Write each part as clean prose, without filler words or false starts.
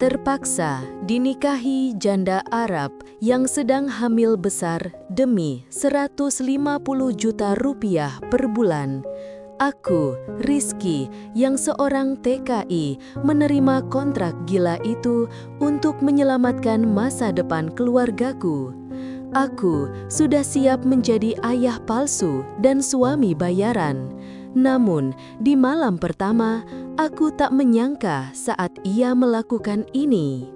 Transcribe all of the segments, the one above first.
Terpaksa dinikahi janda Arab yang sedang hamil besar demi 150 juta rupiah per bulan. Aku, Rizky, yang seorang TKI, menerima kontrak gila itu untuk menyelamatkan masa depan keluargaku. Aku sudah siap menjadi ayah palsu dan suami bayaran. Namun, di malam pertama, aku tak menyangka saat ia melakukan ini.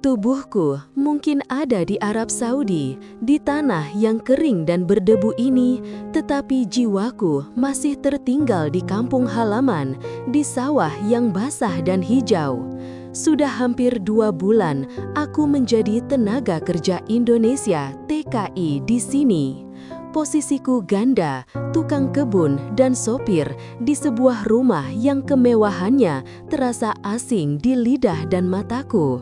Tubuhku mungkin ada di Arab Saudi, di tanah yang kering dan berdebu ini, tetapi jiwaku masih tertinggal di kampung halaman, di sawah yang basah dan hijau. Sudah hampir 2 bulan aku menjadi tenaga kerja Indonesia TKI di sini. Posisiku ganda, tukang kebun dan sopir di sebuah rumah yang kemewahannya terasa asing di lidah dan mataku.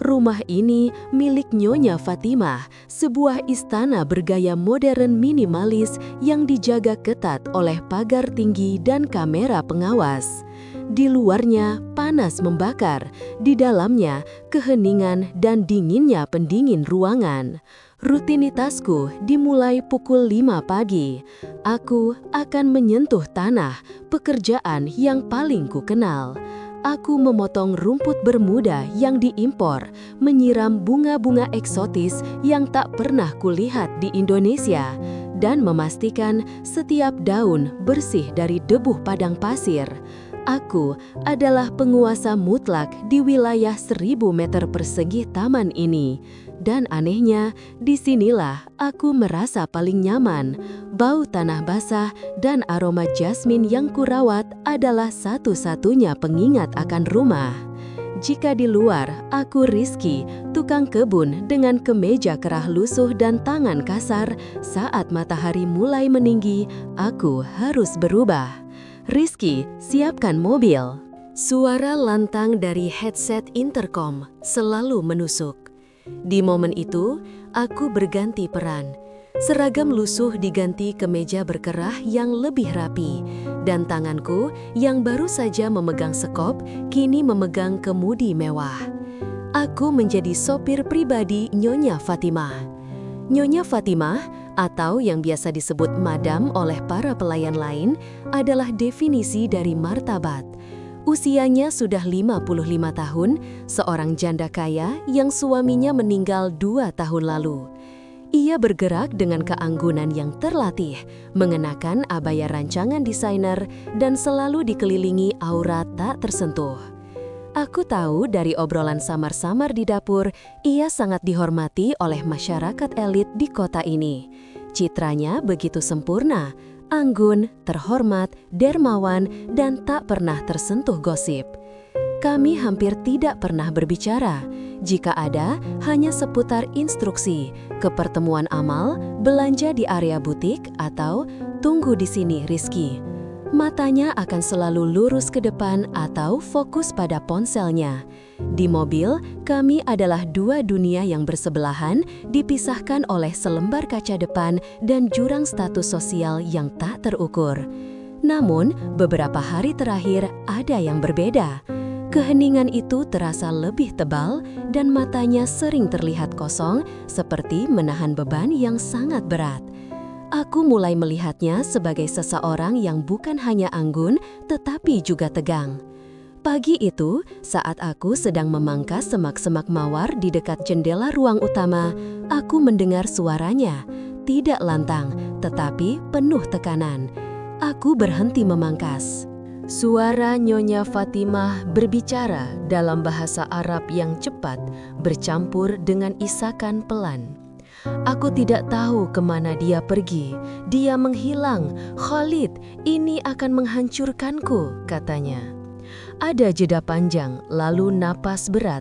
Rumah ini milik Nyonya Fatimah, sebuah istana bergaya modern minimalis yang dijaga ketat oleh pagar tinggi dan kamera pengawas. Di luarnya panas membakar, di dalamnya keheningan dan dinginnya pendingin ruangan. Rutinitasku dimulai pukul 5 pagi. Aku akan menyentuh tanah, pekerjaan yang paling ku kenal. Aku memotong rumput bermuda yang diimpor, menyiram bunga-bunga eksotis yang tak pernah kulihat di Indonesia, dan memastikan setiap daun bersih dari debu padang pasir. Aku adalah penguasa mutlak di wilayah 1000 meter persegi taman ini. Dan anehnya, disinilah aku merasa paling nyaman. Bau tanah basah dan aroma jasmin yang kurawat adalah satu-satunya pengingat akan rumah. Jika di luar, aku Rizky, tukang kebun dengan kemeja kerah lusuh dan tangan kasar, saat matahari mulai meninggi, aku harus berubah. Rizky, siapkan mobil. Suara lantang dari headset intercom selalu menusuk. Di momen itu, aku berganti peran. Seragam lusuh diganti kemeja berkerah yang lebih rapi, dan tanganku yang baru saja memegang sekop, kini memegang kemudi mewah. Aku menjadi sopir pribadi Nyonya Fatimah. Nyonya Fatimah, atau yang biasa disebut Madam oleh para pelayan lain, adalah definisi dari martabat. Usianya sudah 55 tahun, seorang janda kaya yang suaminya meninggal 2 tahun lalu. Ia bergerak dengan keanggunan yang terlatih, mengenakan abaya rancangan desainer dan selalu dikelilingi aura tak tersentuh. Aku tahu dari obrolan samar-samar di dapur, ia sangat dihormati oleh masyarakat elit di kota ini. Citranya begitu sempurna, anggun, terhormat, dermawan, dan tak pernah tersentuh gosip. Kami hampir tidak pernah berbicara. Jika ada, hanya seputar instruksi, ke pertemuan amal, belanja di area butik, atau tunggu di sini Rizky. Matanya akan selalu lurus ke depan atau fokus pada ponselnya. Di mobil, kami adalah 2 dunia yang bersebelahan, dipisahkan oleh selembar kaca depan dan jurang status sosial yang tak terukur. Namun, beberapa hari terakhir ada yang berbeda. Keheningan itu terasa lebih tebal dan matanya sering terlihat kosong, seperti menahan beban yang sangat berat. Aku mulai melihatnya sebagai seseorang yang bukan hanya anggun, tetapi juga tegang. Pagi itu, saat aku sedang memangkas semak-semak mawar di dekat jendela ruang utama, aku mendengar suaranya, tidak lantang, tetapi penuh tekanan. Aku berhenti memangkas. Suara Nyonya Fatimah berbicara dalam bahasa Arab yang cepat, bercampur dengan isakan pelan. Aku tidak tahu kemana dia pergi. Dia menghilang. Khalid, ini akan menghancurkanku, katanya. Ada jeda panjang, lalu napas berat.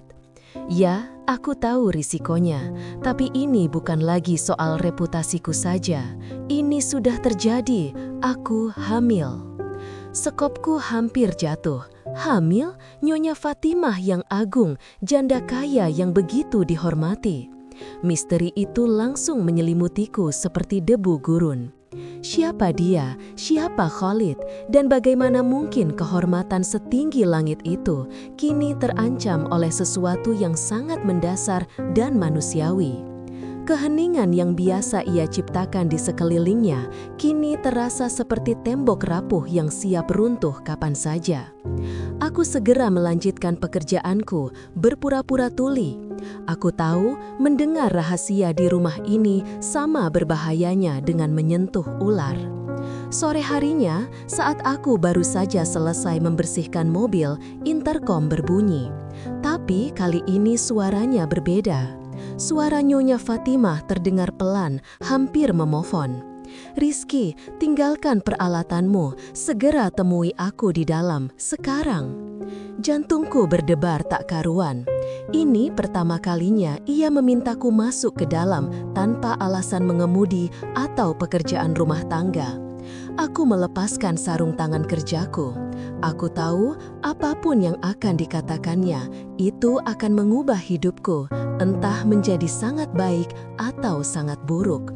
Ya, aku tahu risikonya, tapi ini bukan lagi soal reputasiku saja. Ini sudah terjadi. Aku hamil. Sekopku hampir jatuh. Hamil? Nyonya Fatimah yang agung, janda kaya yang begitu dihormati. Misteri itu langsung menyelimutiku seperti debu gurun. Siapa dia? Siapa Khalid? Dan bagaimana mungkin kehormatan setinggi langit itu kini terancam oleh sesuatu yang sangat mendasar dan manusiawi? Keheningan yang biasa ia ciptakan di sekelilingnya kini terasa seperti tembok rapuh yang siap runtuh kapan saja. Aku segera melanjutkan pekerjaanku, berpura-pura tuli. Aku tahu mendengar rahasia di rumah ini sama berbahayanya dengan menyentuh ular. Sore harinya, saat aku baru saja selesai membersihkan mobil, interkom berbunyi. Tapi kali ini suaranya berbeda. Suara Nyonya Fatimah terdengar pelan, hampir memohon. "Rizky, tinggalkan peralatanmu, segera temui aku di dalam, sekarang." Jantungku berdebar tak karuan. Ini pertama kalinya ia memintaku masuk ke dalam tanpa alasan mengemudi atau pekerjaan rumah tangga. Aku melepaskan sarung tangan kerjaku. Aku tahu apapun yang akan dikatakannya, itu akan mengubah hidupku, entah menjadi sangat baik atau sangat buruk.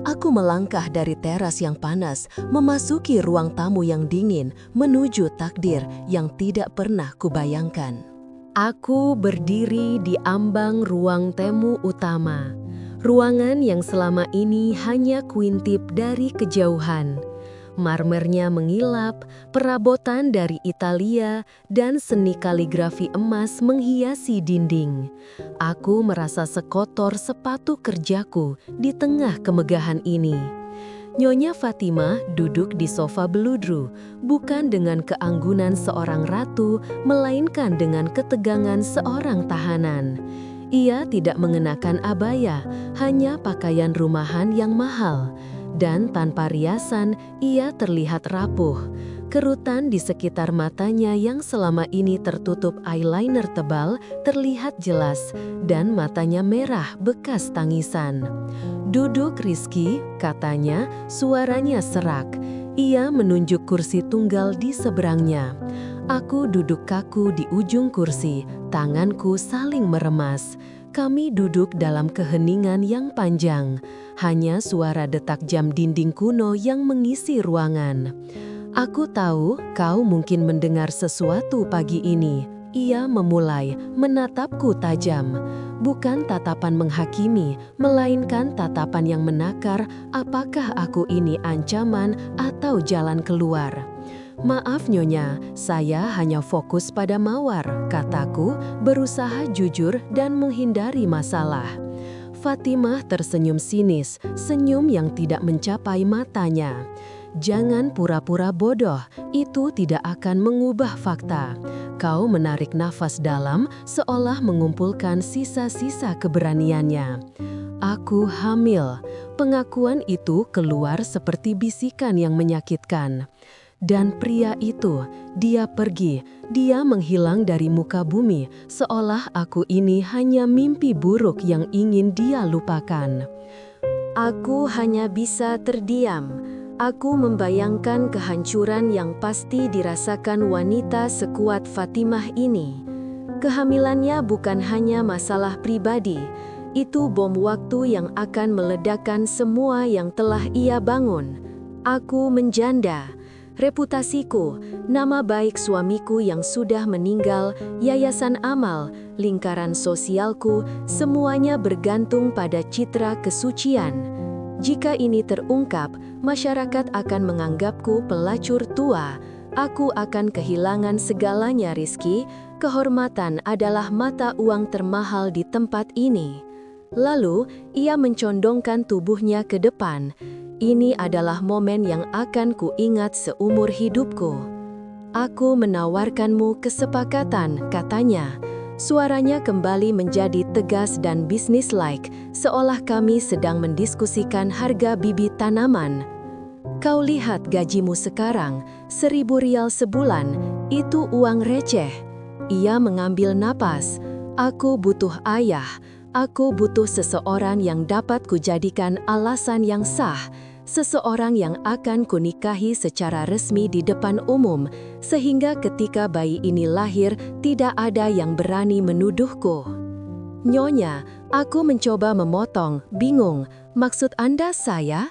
Aku melangkah dari teras yang panas, memasuki ruang tamu yang dingin, menuju takdir yang tidak pernah kubayangkan. Aku berdiri di ambang ruang tamu utama. Ruangan yang selama ini hanya kuintip dari kejauhan. Marmernya mengilap, perabotan dari Italia, dan seni kaligrafi emas menghiasi dinding. Aku merasa sekotor sepatu kerjaku di tengah kemegahan ini. Nyonya Fatimah duduk di sofa beludru, bukan dengan keanggunan seorang ratu, melainkan dengan ketegangan seorang tahanan. Ia tidak mengenakan abaya, hanya pakaian rumahan yang mahal. Dan tanpa riasan, ia terlihat rapuh. Kerutan di sekitar matanya yang selama ini tertutup eyeliner tebal terlihat jelas, dan matanya merah bekas tangisan. "Duduk, Rizky," katanya, suaranya serak. Ia menunjuk kursi tunggal di seberangnya. Aku duduk kaku di ujung kursi, tanganku saling meremas. Kami duduk dalam keheningan yang panjang. Hanya suara detak jam dinding kuno yang mengisi ruangan. "Aku tahu kau mungkin mendengar sesuatu pagi ini." Ia memulai, menatapku tajam. Bukan tatapan menghakimi, melainkan tatapan yang menakar apakah aku ini ancaman atau jalan keluar. "Maaf Nyonya, saya hanya fokus pada mawar," kataku, berusaha jujur dan menghindari masalah. Fatimah tersenyum sinis, senyum yang tidak mencapai matanya. "Jangan pura-pura bodoh, itu tidak akan mengubah fakta." Kau menarik nafas dalam seolah mengumpulkan sisa-sisa keberaniannya. "Aku hamil." Pengakuan itu keluar seperti bisikan yang menyakitkan. Dan pria itu, dia pergi, dia menghilang dari muka bumi, seolah aku ini hanya mimpi buruk yang ingin dia lupakan. Aku hanya bisa terdiam. Aku membayangkan kehancuran yang pasti dirasakan wanita sekuat Fatimah ini. Kehamilannya bukan hanya masalah pribadi, itu bom waktu yang akan meledakkan semua yang telah ia bangun. Aku menjanda. Reputasiku, nama baik suamiku yang sudah meninggal, yayasan amal, lingkaran sosialku, semuanya bergantung pada citra kesucian. Jika ini terungkap, masyarakat akan menganggapku pelacur tua. Aku akan kehilangan segalanya, Rizky. Kehormatan adalah mata uang termahal di tempat ini. Lalu, ia mencondongkan tubuhnya ke depan. "Ini adalah momen yang akan kuingat seumur hidupku. Aku menawarkanmu kesepakatan," katanya. Suaranya kembali menjadi tegas dan business-like, seolah kami sedang mendiskusikan harga bibit tanaman. "Kau lihat gajimu sekarang, 1.000 rial sebulan, itu uang receh." Ia mengambil napas. "Aku butuh ayah. Aku butuh seseorang yang dapat kujadikan alasan yang sah. Seseorang yang akan kunikahi secara resmi di depan umum, sehingga ketika bayi ini lahir, tidak ada yang berani menuduhku." "Nyonya," aku mencoba memotong, bingung. "Maksud Anda saya?"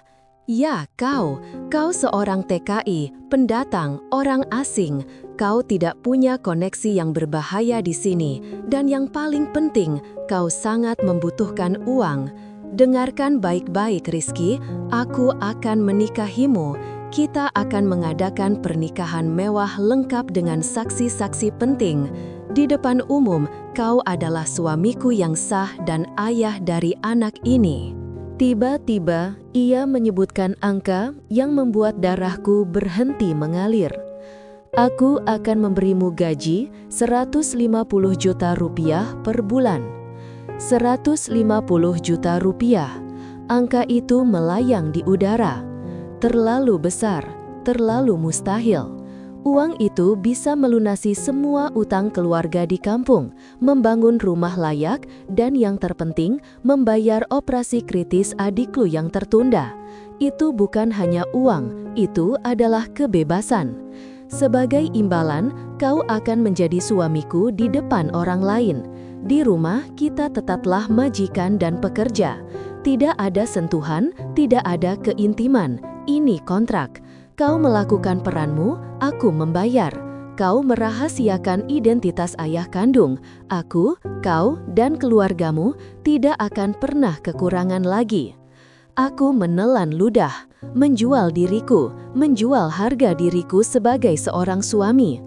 Ya, kau seorang TKI, pendatang, orang asing. Kau tidak punya koneksi yang berbahaya di sini, dan yang paling penting, kau sangat membutuhkan uang. Dengarkan baik-baik, Rizky, aku akan menikahimu. Kita akan mengadakan pernikahan mewah lengkap dengan saksi-saksi penting. Di depan umum, kau adalah suamiku yang sah dan ayah dari anak ini. Tiba-tiba, ia menyebutkan angka yang membuat darahku berhenti mengalir. Aku akan memberimu gaji 150 juta rupiah per bulan. 150 juta rupiah. Angka itu melayang di udara. Terlalu besar, terlalu mustahil. Uang itu bisa melunasi semua utang keluarga di kampung, membangun rumah layak, dan yang terpenting, membayar operasi kritis adikku yang tertunda. Itu bukan hanya uang, itu adalah kebebasan. Sebagai imbalan, kau akan menjadi suamiku di depan orang lain. Di rumah, kita tetaplah majikan dan pekerja. Tidak ada sentuhan, tidak ada keintiman. Ini kontrak. Kau melakukan peranmu, aku membayar. Kau merahasiakan identitas ayah kandung. Aku, kau, dan keluargamu tidak akan pernah kekurangan lagi. Aku menelan ludah, menjual diriku, menjual harga diriku sebagai seorang suami.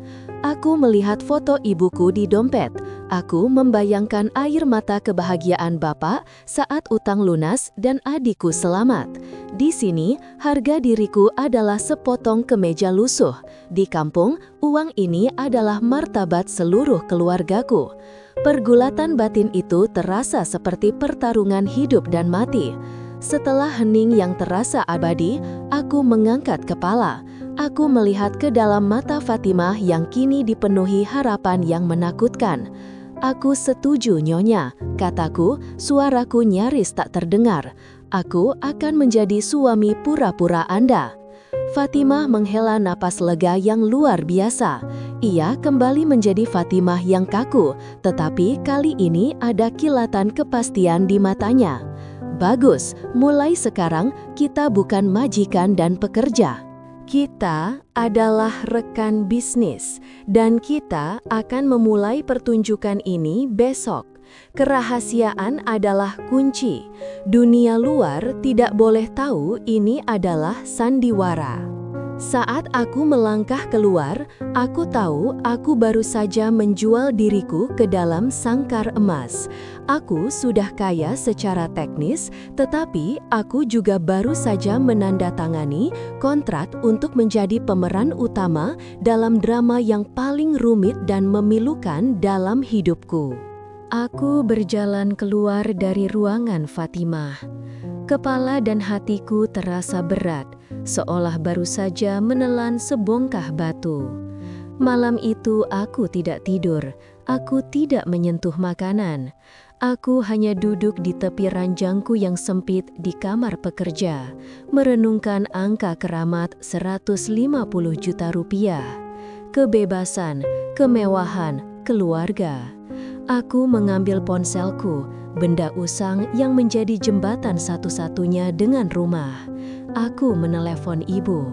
Aku melihat foto ibuku di dompet. Aku membayangkan air mata kebahagiaan bapak saat utang lunas dan adikku selamat. Di sini, harga diriku adalah sepotong kemeja lusuh. Di kampung, uang ini adalah martabat seluruh keluargaku. Pergulatan batin itu terasa seperti pertarungan hidup dan mati. Setelah hening yang terasa abadi, aku mengangkat kepala. Aku melihat ke dalam mata Fatimah yang kini dipenuhi harapan yang menakutkan. Aku setuju, Nyonya, kataku, suaraku nyaris tak terdengar. Aku akan menjadi suami pura-pura Anda. Fatimah menghela napas lega yang luar biasa. Ia kembali menjadi Fatimah yang kaku, tetapi kali ini ada kilatan kepastian di matanya. Bagus, mulai sekarang kita bukan majikan dan pekerja. Kita adalah rekan bisnis, dan kita akan memulai pertunjukan ini besok. Kerahasiaan adalah kunci. Dunia luar tidak boleh tahu ini adalah sandiwara. Saat aku melangkah keluar, aku tahu aku baru saja menjual diriku ke dalam sangkar emas. Aku sudah kaya secara teknis, tetapi aku juga baru saja menandatangani kontrak untuk menjadi pemeran utama dalam drama yang paling rumit dan memilukan dalam hidupku. Aku berjalan keluar dari ruangan Fatimah. Kepala dan hatiku terasa berat, seolah baru saja menelan sebongkah batu. Malam itu aku tidak tidur, aku tidak menyentuh makanan. Aku hanya duduk di tepi ranjangku yang sempit di kamar pekerja, merenungkan angka keramat 150 juta rupiah. Kebebasan, kemewahan, keluarga. Aku mengambil ponselku, benda usang yang menjadi jembatan satu-satunya dengan rumah. Aku menelepon ibu.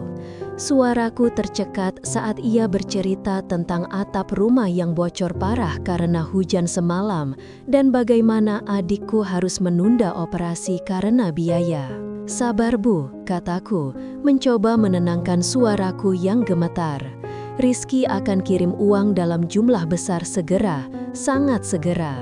Suaraku tercekat saat ia bercerita tentang atap rumah yang bocor parah karena hujan semalam dan bagaimana adikku harus menunda operasi karena biaya. Sabar Bu, kataku, mencoba menenangkan suaraku yang gemetar. Rizky akan kirim uang dalam jumlah besar segera, sangat segera.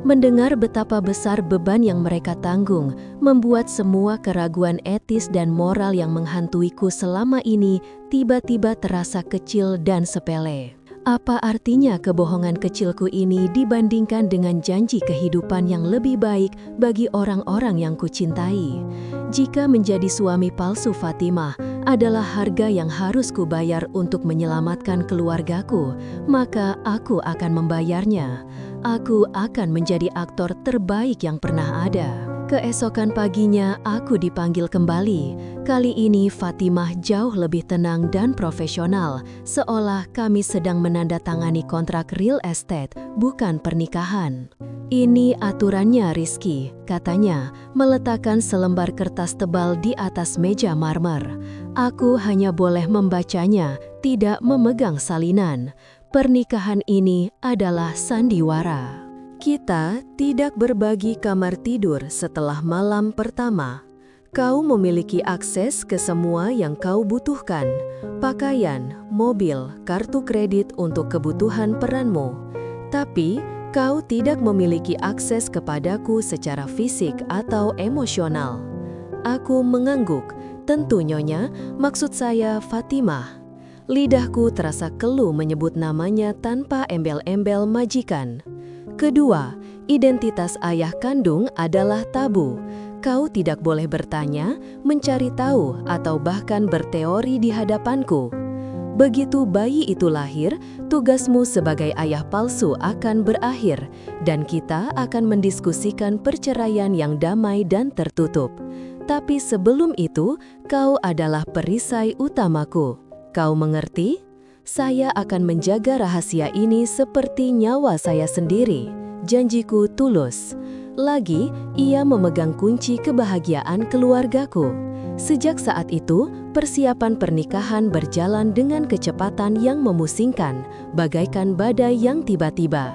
Mendengar betapa besar beban yang mereka tanggung, membuat semua keraguan etis dan moral yang menghantuiku selama ini tiba-tiba terasa kecil dan sepele. Apa artinya kebohongan kecilku ini dibandingkan dengan janji kehidupan yang lebih baik bagi orang-orang yang kucintai? Jika menjadi suami palsu Fatimah adalah harga yang harus kubayar untuk menyelamatkan keluargaku, maka aku akan membayarnya. Aku akan menjadi aktor terbaik yang pernah ada. Keesokan paginya aku dipanggil kembali. Kali ini Fatimah jauh lebih tenang dan profesional, seolah kami sedang menandatangani kontrak real estate, bukan pernikahan. "Ini aturannya, Rizky," katanya, meletakkan selembar kertas tebal di atas meja marmer. "Aku hanya boleh membacanya, tidak memegang salinan. Pernikahan ini adalah sandiwara. Kita tidak berbagi kamar tidur setelah malam pertama. Kau memiliki akses ke semua yang kau butuhkan, pakaian, mobil, kartu kredit untuk kebutuhan peranmu. Tapi, kau tidak memiliki akses kepadaku secara fisik atau emosional." Aku mengangguk. "Tentu, Nyonya, maksud saya Fatimah." Lidahku terasa keluh menyebut namanya tanpa embel-embel majikan. "Kedua, identitas ayah kandung adalah tabu. Kau tidak boleh bertanya, mencari tahu, atau bahkan berteori di hadapanku. Begitu bayi itu lahir, tugasmu sebagai ayah palsu akan berakhir, dan kita akan mendiskusikan perceraian yang damai dan tertutup. Tapi sebelum itu, kau adalah perisai utamaku. Kau mengerti? Saya akan menjaga rahasia ini seperti nyawa saya sendiri. Janjiku tulus." Lagi, ia memegang kunci kebahagiaan keluargaku. Sejak saat itu, persiapan pernikahan berjalan dengan kecepatan yang memusingkan, bagaikan badai yang tiba-tiba.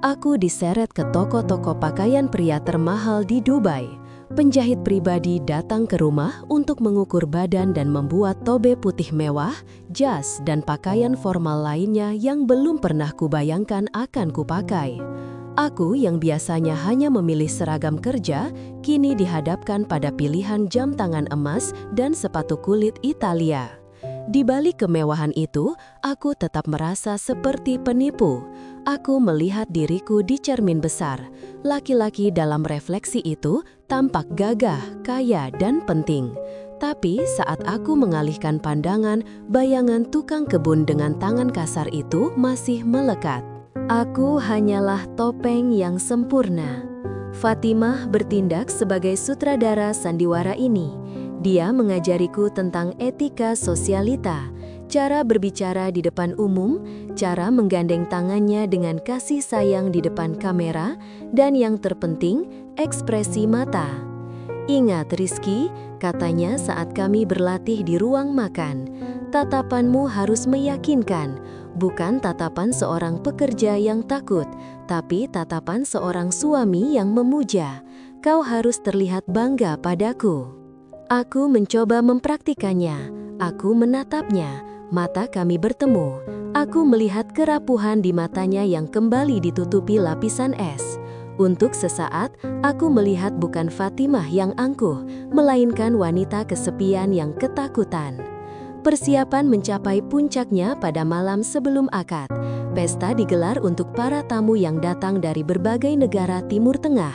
Aku diseret ke toko-toko pakaian pria termahal di Dubai. Penjahit pribadi datang ke rumah untuk mengukur badan dan membuat tobe putih mewah, jas, dan pakaian formal lainnya yang belum pernah kubayangkan akan kupakai. Aku yang biasanya hanya memilih seragam kerja, kini dihadapkan pada pilihan jam tangan emas dan sepatu kulit Italia. Di balik kemewahan itu, aku tetap merasa seperti penipu. Aku melihat diriku di cermin besar. Laki-laki dalam refleksi itu tampak gagah, kaya, dan penting. Tapi saat aku mengalihkan pandangan, bayangan tukang kebun dengan tangan kasar itu masih melekat. Aku hanyalah topeng yang sempurna. Fatimah bertindak sebagai sutradara sandiwara ini. Dia mengajariku tentang etika sosialita, cara berbicara di depan umum, cara menggandeng tangannya dengan kasih sayang di depan kamera, dan yang terpenting, ekspresi mata. "Ingat, Rizky," katanya saat kami berlatih di ruang makan, "tatapanmu harus meyakinkan. Bukan tatapan seorang pekerja yang takut, tapi tatapan seorang suami yang memuja. Kau harus terlihat bangga padaku." Aku mencoba mempraktikannya. Aku menatapnya. Mata kami bertemu. Aku melihat kerapuhan di matanya yang kembali ditutupi lapisan es. Untuk sesaat, aku melihat bukan Fatimah yang angkuh, melainkan wanita kesepian yang ketakutan. Persiapan mencapai puncaknya pada malam sebelum akad. Pesta digelar untuk para tamu yang datang dari berbagai negara Timur Tengah.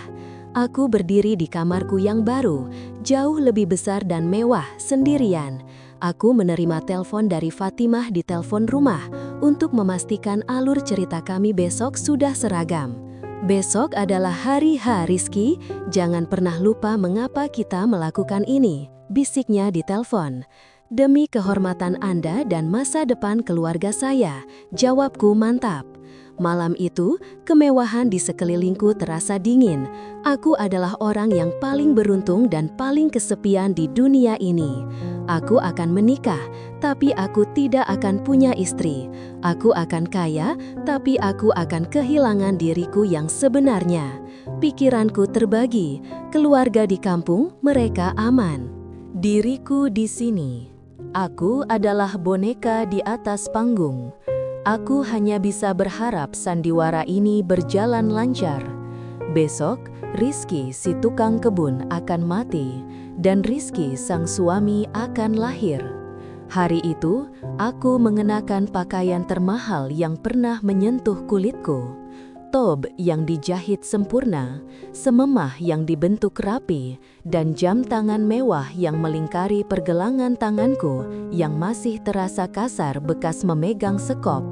Aku berdiri di kamarku yang baru, jauh lebih besar dan mewah, sendirian. Aku menerima telepon dari Fatimah di telepon rumah untuk memastikan alur cerita kami besok sudah seragam. "Besok adalah hari H, Rizky. Jangan pernah lupa mengapa kita melakukan ini," bisiknya di telepon. "Demi kehormatan Anda dan masa depan keluarga saya," jawabku mantap. Malam itu, kemewahan di sekelilingku terasa dingin. Aku adalah orang yang paling beruntung dan paling kesepian di dunia ini. Aku akan menikah, tapi aku tidak akan punya istri. Aku akan kaya, tapi aku akan kehilangan diriku yang sebenarnya. Pikiranku terbagi, keluarga di kampung, mereka aman. Diriku di sini. Aku adalah boneka di atas panggung. Aku hanya bisa berharap sandiwara ini berjalan lancar. Besok, Rizky si tukang kebun akan mati, dan Rizky sang suami akan lahir. Hari itu, aku mengenakan pakaian termahal yang pernah menyentuh kulitku. Tob yang dijahit sempurna, sememah yang dibentuk rapi, dan jam tangan mewah yang melingkari pergelangan tanganku yang masih terasa kasar bekas memegang sekop.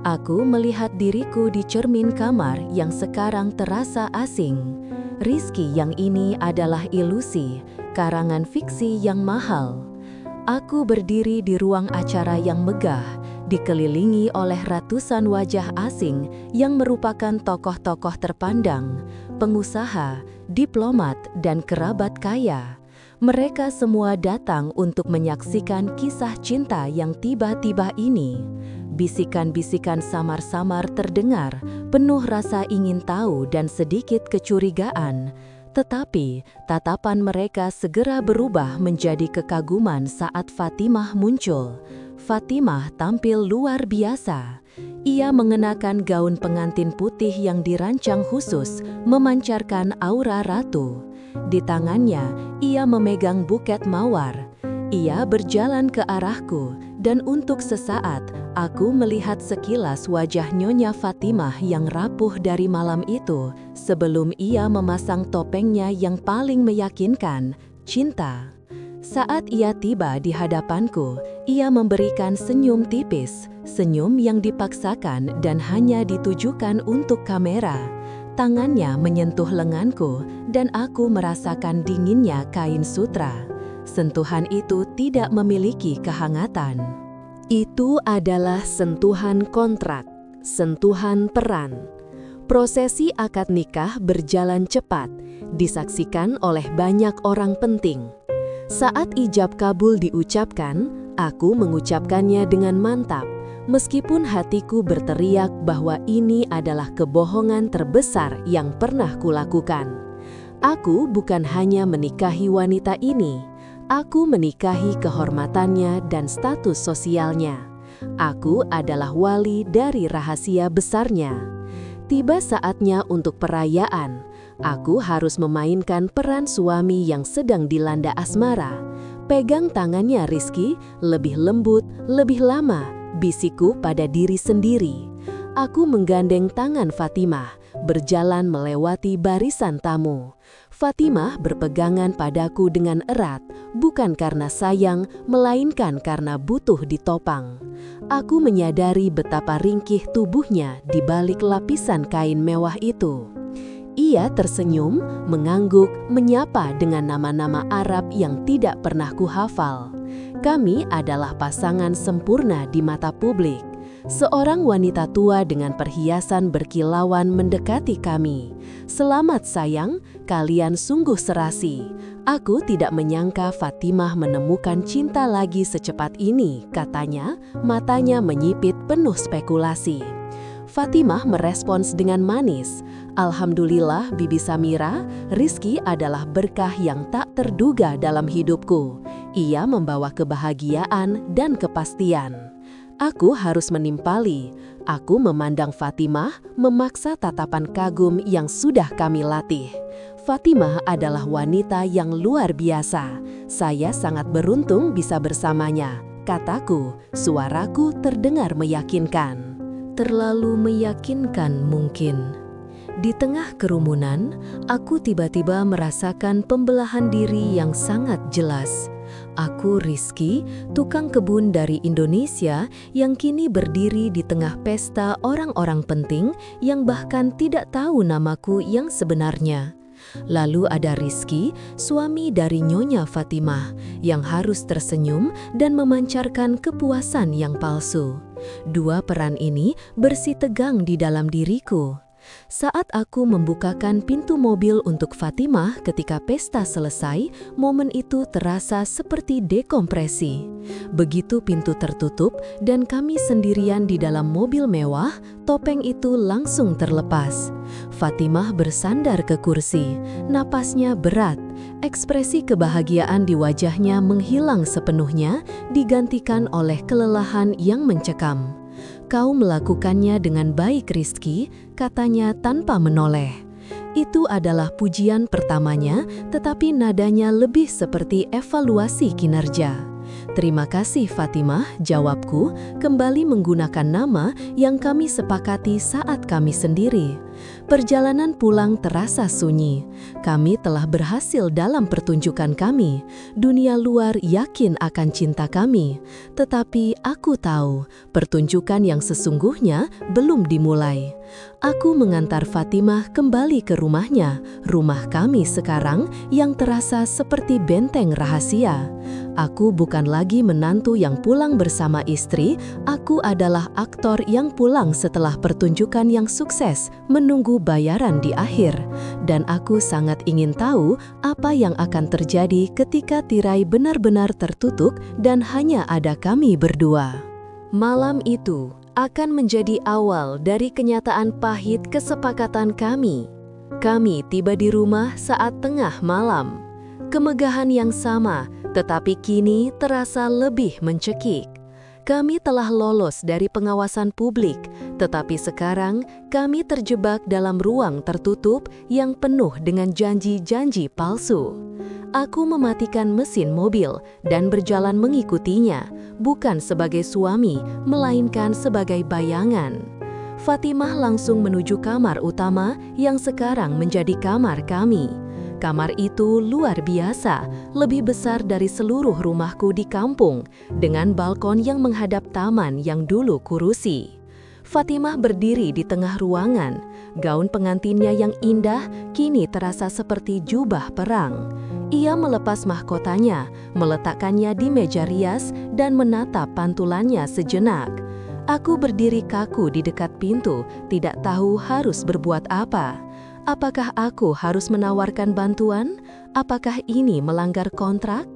Aku melihat diriku di cermin kamar yang sekarang terasa asing. Rizky yang ini adalah ilusi, karangan fiksi yang mahal. Aku berdiri di ruang acara yang megah, dikelilingi oleh ratusan wajah asing yang merupakan tokoh-tokoh terpandang, pengusaha, diplomat, dan kerabat kaya. Mereka semua datang untuk menyaksikan kisah cinta yang tiba-tiba ini. Bisikan-bisikan samar-samar terdengar, penuh rasa ingin tahu dan sedikit kecurigaan. Tetapi, tatapan mereka segera berubah menjadi kekaguman saat Fatimah muncul. Fatimah tampil luar biasa. Ia mengenakan gaun pengantin putih yang dirancang khusus, memancarkan aura ratu. Di tangannya, ia memegang buket mawar. Ia berjalan ke arahku, dan untuk sesaat, aku melihat sekilas wajah Nyonya Fatimah yang rapuh dari malam itu, sebelum ia memasang topengnya yang paling meyakinkan, cinta. Saat ia tiba di hadapanku, ia memberikan senyum tipis, senyum yang dipaksakan dan hanya ditujukan untuk kamera. Tangannya menyentuh lenganku, dan aku merasakan dinginnya kain sutra. Sentuhan itu tidak memiliki kehangatan. Itu adalah sentuhan kontrak, sentuhan peran. Prosesi akad nikah berjalan cepat, disaksikan oleh banyak orang penting. Saat ijab kabul diucapkan, aku mengucapkannya dengan mantap. Meskipun hatiku berteriak bahwa ini adalah kebohongan terbesar yang pernah kulakukan. Aku bukan hanya menikahi wanita ini, aku menikahi kehormatannya dan status sosialnya. Aku adalah wali dari rahasia besarnya. Tiba saatnya untuk perayaan. Aku harus memainkan peran suami yang sedang dilanda asmara. Pegang tangannya Rizky, lebih lembut, lebih lama. Bisikku pada diri sendiri. Aku menggandeng tangan Fatimah, berjalan melewati barisan tamu. Fatimah berpegangan padaku dengan erat, bukan karena sayang, melainkan karena butuh ditopang. Aku menyadari betapa ringkih tubuhnya di balik lapisan kain mewah itu. Ia tersenyum, mengangguk, menyapa dengan nama-nama Arab yang tidak pernah kuhafal. Kami adalah pasangan sempurna di mata publik. Seorang wanita tua dengan perhiasan berkilauan mendekati kami. "Selamat sayang, kalian sungguh serasi. Aku tidak menyangka Fatimah menemukan cinta lagi secepat ini," katanya, matanya menyipit penuh spekulasi. Fatimah merespons dengan manis. "Alhamdulillah Bibi Samira, Rizky adalah berkah yang tak terduga dalam hidupku. Ia membawa kebahagiaan dan kepastian." Aku harus menimpali. Aku memandang Fatimah, memaksa tatapan kagum yang sudah kami latih. Fatimah adalah wanita yang luar biasa. Saya sangat beruntung bisa bersamanya, kataku. Suaraku terdengar meyakinkan. Terlalu meyakinkan mungkin. Di tengah kerumunan, aku tiba-tiba merasakan pembelahan diri yang sangat jelas. Aku Rizky, tukang kebun dari Indonesia yang kini berdiri di tengah pesta orang-orang penting yang bahkan tidak tahu namaku yang sebenarnya. Lalu ada Rizky, suami dari Nyonya Fatimah, yang harus tersenyum dan memancarkan kepuasan yang palsu. Dua peran ini bersitegang di dalam diriku. Saat aku membukakan pintu mobil untuk Fatimah ketika pesta selesai, momen itu terasa seperti dekompresi. Begitu pintu tertutup dan kami sendirian di dalam mobil mewah, topeng itu langsung terlepas. Fatimah bersandar ke kursi, napasnya berat. Ekspresi kebahagiaan di wajahnya menghilang sepenuhnya, digantikan oleh kelelahan yang mencekam. "Kau melakukannya dengan baik, Rizky," katanya tanpa menoleh. Itu adalah pujian pertamanya, tetapi nadanya lebih seperti evaluasi kinerja. "Terima kasih Fatimah," jawabku, kembali menggunakan nama yang kami sepakati saat kami sendiri. Perjalanan pulang terasa sunyi. Kami telah berhasil dalam pertunjukan kami. Dunia luar yakin akan cinta kami. Tetapi aku tahu, pertunjukan yang sesungguhnya belum dimulai. Aku mengantar Fatimah kembali ke rumahnya, rumah kami sekarang yang terasa seperti benteng rahasia. Aku bukan lagi menantu yang pulang bersama istri, aku adalah aktor yang pulang setelah pertunjukan yang sukses, menunggu bayaran di akhir. Dan aku sangat ingin tahu apa yang akan terjadi ketika tirai benar-benar tertutup dan hanya ada kami berdua. Malam itu akan menjadi awal dari kenyataan pahit kesepakatan kami. Kami tiba di rumah saat tengah malam. Kemegahan yang sama, tetapi kini terasa lebih mencekik. Kami telah lolos dari pengawasan publik, tetapi sekarang kami terjebak dalam ruang tertutup yang penuh dengan janji-janji palsu. Aku mematikan mesin mobil dan berjalan mengikutinya, bukan sebagai suami, melainkan sebagai bayangan. Fatimah langsung menuju kamar utama yang sekarang menjadi kamar kami. Kamar itu luar biasa, lebih besar dari seluruh rumahku di kampung, dengan balkon yang menghadap taman yang dulu kurusi. Fatimah berdiri di tengah ruangan. Gaun pengantinnya yang indah kini terasa seperti jubah perang. Ia melepas mahkotanya, meletakkannya di meja rias dan menatap pantulannya sejenak. Aku berdiri kaku di dekat pintu, tidak tahu harus berbuat apa. Apakah aku harus menawarkan bantuan? Apakah ini melanggar kontrak?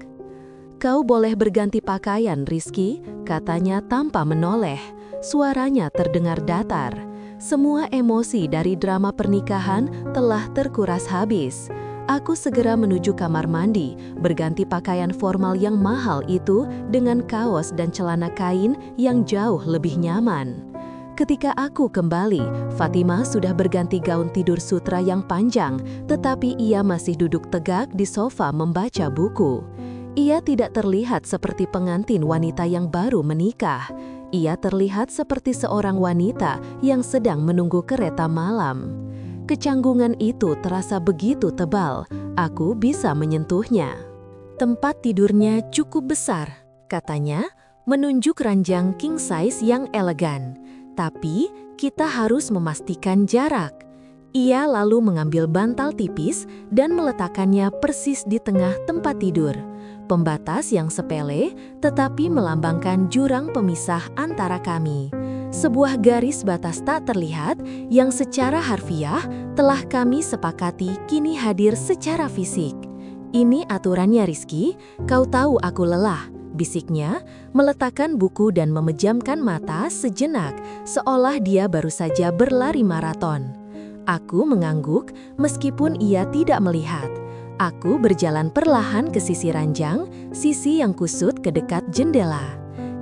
"Kau boleh berganti pakaian, Rizky," katanya tanpa menoleh. Suaranya terdengar datar. Semua emosi dari drama pernikahan telah terkuras habis. Aku segera menuju kamar mandi, berganti pakaian formal yang mahal itu dengan kaos dan celana kain yang jauh lebih nyaman. Ketika aku kembali, Fatimah sudah berganti gaun tidur sutra yang panjang, tetapi ia masih duduk tegak di sofa membaca buku. Ia tidak terlihat seperti pengantin wanita yang baru menikah. Ia terlihat seperti seorang wanita yang sedang menunggu kereta malam. Kecanggungan itu terasa begitu tebal, aku bisa menyentuhnya. Tempat tidurnya cukup besar, katanya, menunjuk ranjang king size yang elegan. Tapi kita harus memastikan jarak. Ia lalu mengambil bantal tipis dan meletakkannya persis di tengah tempat tidur. Pembatas yang sepele tetapi melambangkan jurang pemisah antara kami. Sebuah garis batas tak terlihat yang secara harfiah telah kami sepakati kini hadir secara fisik. "Ini aturannya, Rizky. Kau tahu aku lelah," bisiknya, meletakkan buku dan memejamkan mata sejenak, seolah dia baru saja berlari maraton. Aku mengangguk meskipun ia tidak melihat. Aku berjalan perlahan ke sisi ranjang, sisi yang kusut ke dekat jendela.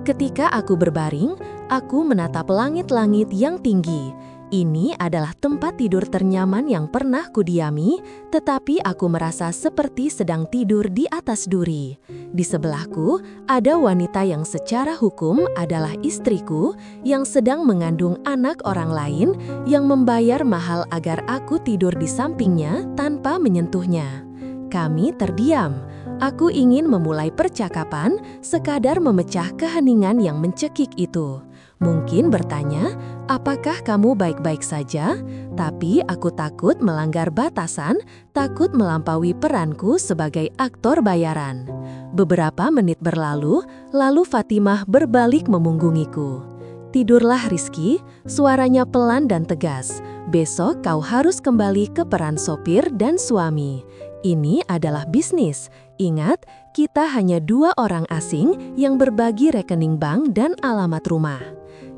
Ketika aku berbaring, aku menatap langit-langit yang tinggi. Ini adalah tempat tidur ternyaman yang pernah kudiami, tetapi aku merasa seperti sedang tidur di atas duri. Di sebelahku, ada wanita yang secara hukum adalah istriku, yang sedang mengandung anak orang lain, yang membayar mahal agar aku tidur di sampingnya tanpa menyentuhnya. Kami terdiam. Aku ingin memulai percakapan, sekadar memecah keheningan yang mencekik itu. Mungkin bertanya, "Apakah kamu baik-baik saja?" Tapi aku takut melanggar batasan, takut melampaui peranku sebagai aktor bayaran. Beberapa menit berlalu, lalu Fatimah berbalik memunggungiku. "Tidurlah, Rizky," suaranya pelan dan tegas. "Besok kau harus kembali ke peran sopir dan suami. Ini adalah bisnis. Ingat, kita hanya dua orang asing yang berbagi rekening bank dan alamat rumah."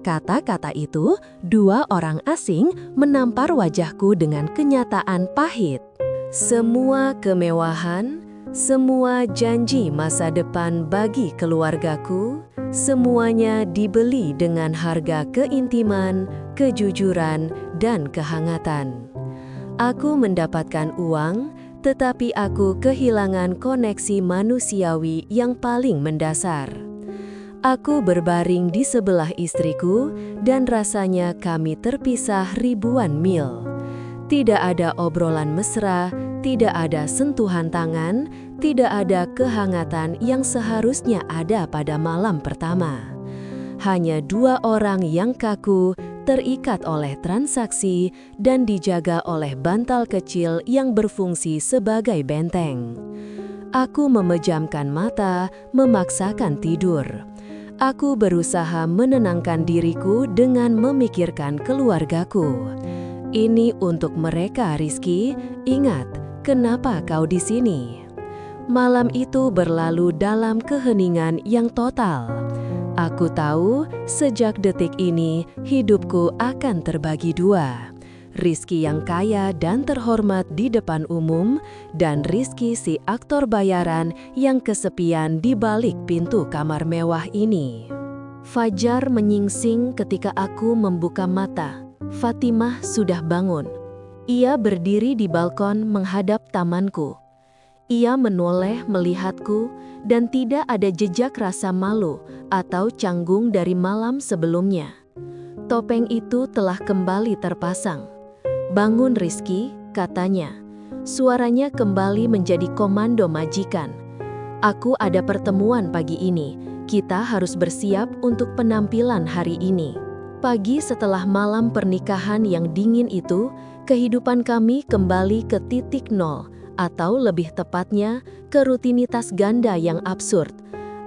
Kata-kata itu, dua orang asing, menampar wajahku dengan kenyataan pahit. Semua kemewahan, semua janji masa depan bagi keluargaku, semuanya dibeli dengan harga keintiman, kejujuran, dan kehangatan. Aku mendapatkan uang, tetapi aku kehilangan koneksi manusiawi yang paling mendasar. Aku berbaring di sebelah istriku dan rasanya kami terpisah ribuan mil. Tidak ada obrolan mesra, tidak ada sentuhan tangan, tidak ada kehangatan yang seharusnya ada pada malam pertama. Hanya dua orang yang kaku, terikat oleh transaksi dan dijaga oleh bantal kecil yang berfungsi sebagai benteng. Aku memejamkan mata, memaksakan tidur. Aku berusaha menenangkan diriku dengan memikirkan keluargaku. Ini untuk mereka, Rizky. Ingat, kenapa kau di sini? Malam itu berlalu dalam keheningan yang total. Aku tahu, sejak detik ini, hidupku akan terbagi dua. Rizky yang kaya dan terhormat di depan umum, dan Rizky si aktor bayaran yang kesepian di balik pintu kamar mewah ini. Fajar menyingsing ketika aku membuka mata. Fatimah sudah bangun. Ia berdiri di balkon menghadap tamanku. Ia menoleh melihatku dan tidak ada jejak rasa malu atau canggung dari malam sebelumnya. Topeng itu telah kembali terpasang. "Bangun Rizky," katanya. Suaranya kembali menjadi komando majikan. "Aku ada pertemuan pagi ini. Kita harus bersiap untuk penampilan hari ini." Pagi setelah malam pernikahan yang dingin itu, kehidupan kami kembali ke titik nol, atau lebih tepatnya, ke rutinitas ganda yang absurd.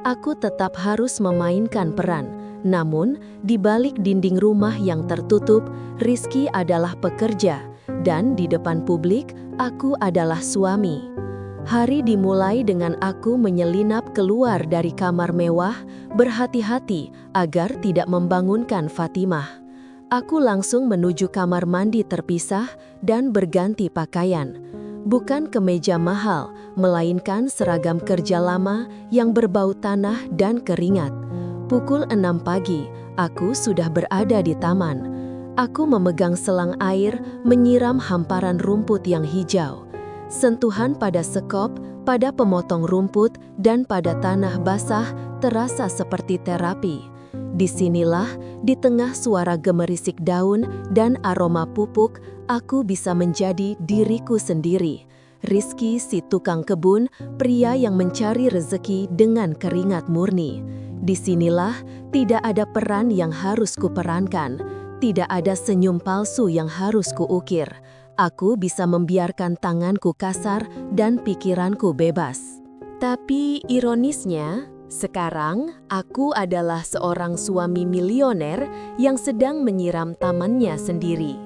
Aku tetap harus memainkan peran, namun di balik dinding rumah yang tertutup, Rizky adalah pekerja, dan di depan publik, aku adalah suami. Hari dimulai dengan aku menyelinap keluar dari kamar mewah, berhati-hati agar tidak membangunkan Fatimah. Aku langsung menuju kamar mandi terpisah dan berganti pakaian. Bukan kemeja mahal, melainkan seragam kerja lama yang berbau tanah dan keringat. Pukul 6 pagi, aku sudah berada di taman. Aku memegang selang air, menyiram hamparan rumput yang hijau. Sentuhan pada sekop, pada pemotong rumput, dan pada tanah basah terasa seperti terapi. Disinilah, di tengah suara gemerisik daun dan aroma pupuk, aku bisa menjadi diriku sendiri. Rizky si tukang kebun, pria yang mencari rezeki dengan keringat murni. Disinilah, tidak ada peran yang harus kuperankan, tidak ada senyum palsu yang harus kuukir. Aku bisa membiarkan tanganku kasar dan pikiranku bebas. Tapi ironisnya, sekarang aku adalah seorang suami milioner yang sedang menyiram tamannya sendiri.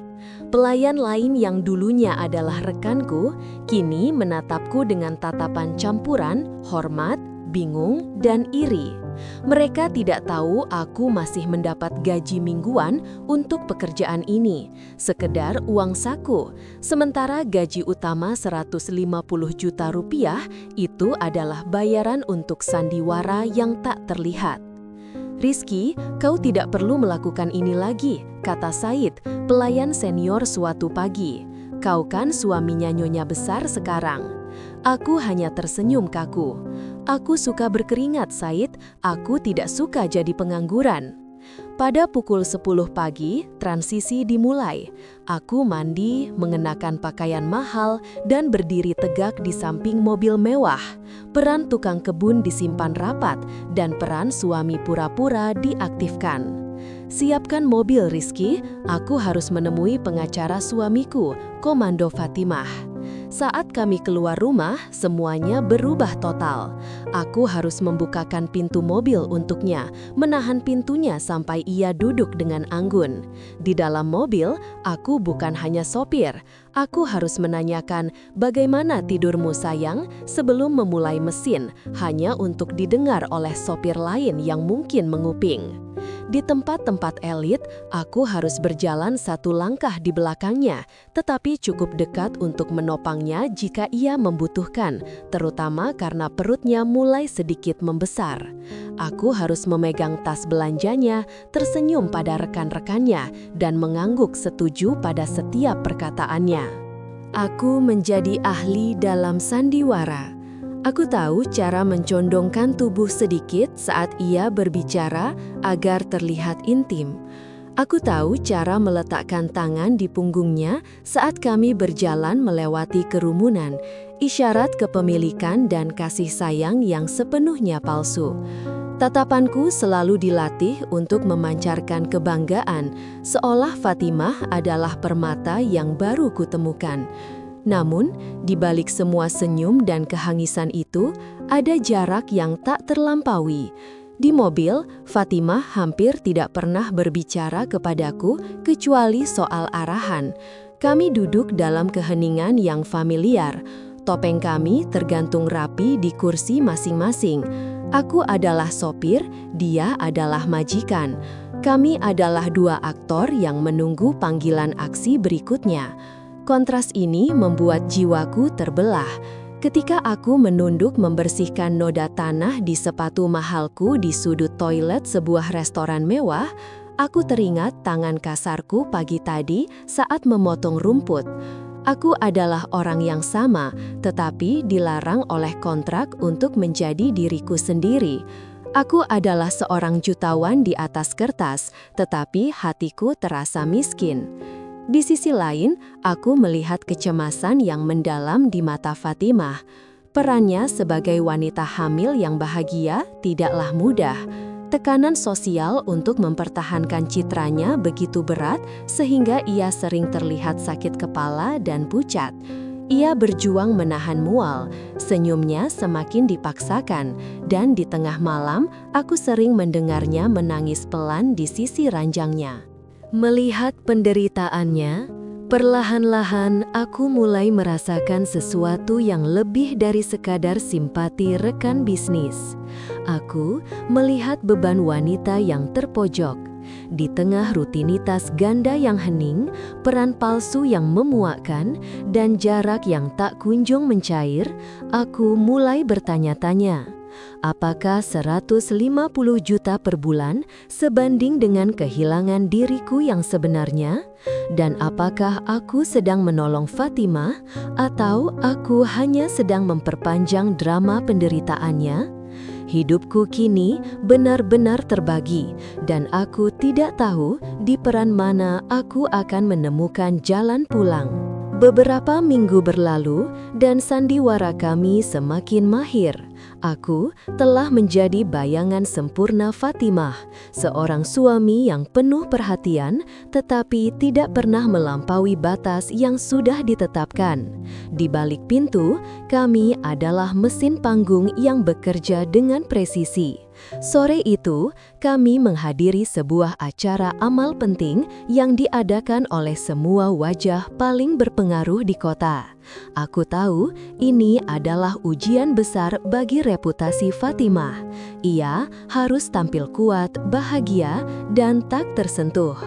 Pelayan lain yang dulunya adalah rekanku, kini menatapku dengan tatapan campuran, hormat, bingung, dan iri. Mereka tidak tahu aku masih mendapat gaji mingguan untuk pekerjaan ini, sekedar uang saku. Sementara gaji utama 150 juta rupiah itu adalah bayaran untuk sandiwara yang tak terlihat. "Rizky, kau tidak perlu melakukan ini lagi," kata Said, pelayan senior suatu pagi. "Kau kan suaminya Nyonya Besar sekarang." Aku hanya tersenyum kaku. "Aku suka berkeringat, Said. Aku tidak suka jadi pengangguran." Pada pukul 10 pagi, transisi dimulai. Aku mandi, mengenakan pakaian mahal, dan berdiri tegak di samping mobil mewah. Peran tukang kebun disimpan rapat, dan peran suami pura-pura diaktifkan. "Siapkan mobil, Rizky. Aku harus menemui pengacara suamiku, Komando Fatimah." Saat kami keluar rumah, semuanya berubah total. Aku harus membukakan pintu mobil untuknya, menahan pintunya sampai ia duduk dengan anggun. Di dalam mobil, aku bukan hanya sopir. Aku harus menanyakan, "Bagaimana tidurmu sayang?" sebelum memulai mesin, hanya untuk didengar oleh sopir lain yang mungkin menguping. Di tempat-tempat elit, aku harus berjalan satu langkah di belakangnya, tetapi cukup dekat untuk menopangnya jika ia membutuhkan, terutama karena perutnya mulai sedikit membesar. Aku harus memegang tas belanjanya, tersenyum pada rekan-rekannya, dan mengangguk setuju pada setiap perkataannya. Aku menjadi ahli dalam sandiwara. Aku tahu cara mencondongkan tubuh sedikit saat ia berbicara agar terlihat intim. Aku tahu cara meletakkan tangan di punggungnya saat kami berjalan melewati kerumunan, isyarat kepemilikan dan kasih sayang yang sepenuhnya palsu. Tatapanku selalu dilatih untuk memancarkan kebanggaan, seolah Fatimah adalah permata yang baru kutemukan. Namun, di balik semua senyum dan kehangisan itu, ada jarak yang tak terlampaui. Di mobil, Fatimah hampir tidak pernah berbicara kepadaku kecuali soal arahan. Kami duduk dalam keheningan yang familiar. Topeng kami tergantung rapi di kursi masing-masing. Aku adalah sopir, dia adalah majikan. Kami adalah dua aktor yang menunggu panggilan aksi berikutnya. Kontras ini membuat jiwaku terbelah. Ketika aku menunduk membersihkan noda tanah di sepatu mahalku di sudut toilet sebuah restoran mewah, aku teringat tangan kasarku pagi tadi saat memotong rumput. Aku adalah orang yang sama, tetapi dilarang oleh kontrak untuk menjadi diriku sendiri. Aku adalah seorang jutawan di atas kertas, tetapi hatiku terasa miskin. Di sisi lain, aku melihat kecemasan yang mendalam di mata Fatimah. Perannya sebagai wanita hamil yang bahagia tidaklah mudah. Tekanan sosial untuk mempertahankan citranya begitu berat sehingga ia sering terlihat sakit kepala dan pucat. Ia berjuang menahan mual, senyumnya semakin dipaksakan, dan di tengah malam aku sering mendengarnya menangis pelan di sisi ranjangnya. Melihat penderitaannya, perlahan-lahan aku mulai merasakan sesuatu yang lebih dari sekadar simpati rekan bisnis. Aku melihat beban wanita yang terpojok. Di tengah rutinitas ganda yang hening, peran palsu yang memuakkan, dan jarak yang tak kunjung mencair, aku mulai bertanya-tanya. Apakah 150 juta per bulan sebanding dengan kehilangan diriku yang sebenarnya? Dan apakah aku sedang menolong Fatimah atau aku hanya sedang memperpanjang drama penderitaannya? Hidupku kini benar-benar terbagi dan aku tidak tahu di peran mana aku akan menemukan jalan pulang. Beberapa minggu berlalu dan sandiwara kami semakin mahir. Aku telah menjadi bayangan sempurna Fatimah, seorang suami yang penuh perhatian tetapi tidak pernah melampaui batas yang sudah ditetapkan. Di balik pintu, kami adalah mesin panggung yang bekerja dengan presisi. Sore itu, kami menghadiri sebuah acara amal penting yang diadakan oleh semua wajah paling berpengaruh di kota. Aku tahu ini adalah ujian besar bagi reputasi Fatimah. Ia harus tampil kuat, bahagia, dan tak tersentuh.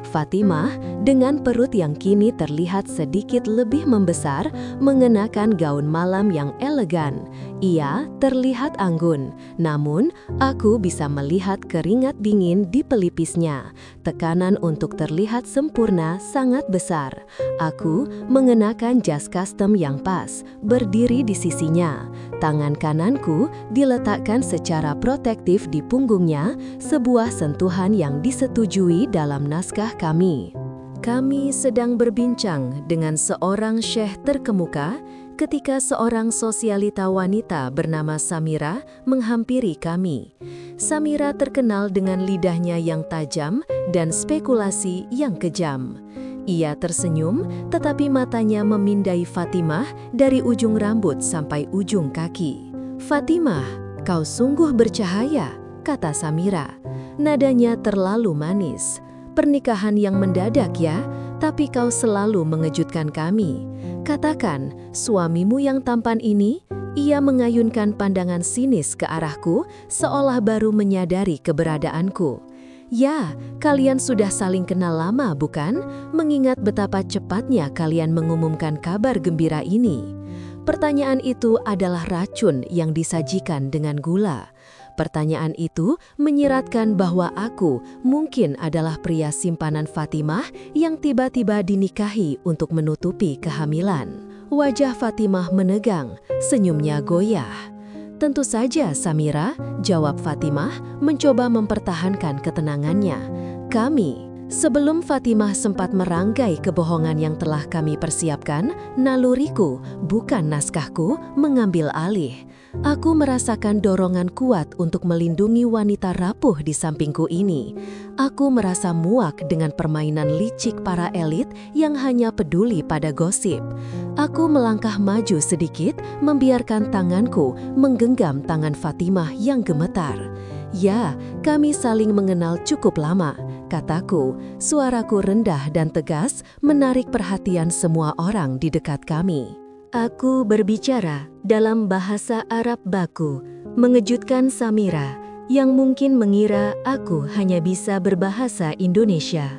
Fatimah, dengan perut yang kini terlihat sedikit lebih membesar, mengenakan gaun malam yang elegan. Ia terlihat anggun, namun aku bisa melihat keringat dingin di pelipisnya. Tekanan untuk terlihat sempurna sangat besar. Aku mengenakan jas custom yang pas, berdiri di sisinya. Tangan kananku diletakkan secara protektif di punggungnya, sebuah sentuhan yang disetujui dalam naskah kami. Kami sedang berbincang dengan seorang syekh terkemuka ketika seorang sosialita wanita bernama Samira menghampiri kami. Samira terkenal dengan lidahnya yang tajam dan spekulasi yang kejam. Ia tersenyum, tetapi matanya memindai Fatimah dari ujung rambut sampai ujung kaki. "Fatimah, kau sungguh bercahaya," kata Samira. Nadanya terlalu manis. "Pernikahan yang mendadak ya, tapi kau selalu mengejutkan kami. Katakan, suamimu yang tampan ini?" Ia mengayunkan pandangan sinis ke arahku, seolah baru menyadari keberadaanku. "Ya, kalian sudah saling kenal lama, bukan? Mengingat betapa cepatnya kalian mengumumkan kabar gembira ini." Pertanyaan itu adalah racun yang disajikan dengan gula. Pertanyaan itu menyiratkan bahwa aku mungkin adalah pria simpanan Fatimah yang tiba-tiba dinikahi untuk menutupi kehamilan. Wajah Fatimah menegang, senyumnya goyah. "Tentu saja, Samira," jawab Fatimah, mencoba mempertahankan ketenangannya. Sebelum Fatimah sempat merangkai kebohongan yang telah kami persiapkan, naluriku, bukan naskahku, mengambil alih. Aku merasakan dorongan kuat untuk melindungi wanita rapuh di sampingku ini. Aku merasa muak dengan permainan licik para elit yang hanya peduli pada gosip. Aku melangkah maju sedikit, membiarkan tanganku menggenggam tangan Fatimah yang gemetar. Ya, kami saling mengenal cukup lama, kataku. Suaraku rendah dan tegas menarik perhatian semua orang di dekat kami. Aku berbicara dalam bahasa Arab baku, mengejutkan Samira yang mungkin mengira aku hanya bisa berbahasa Indonesia.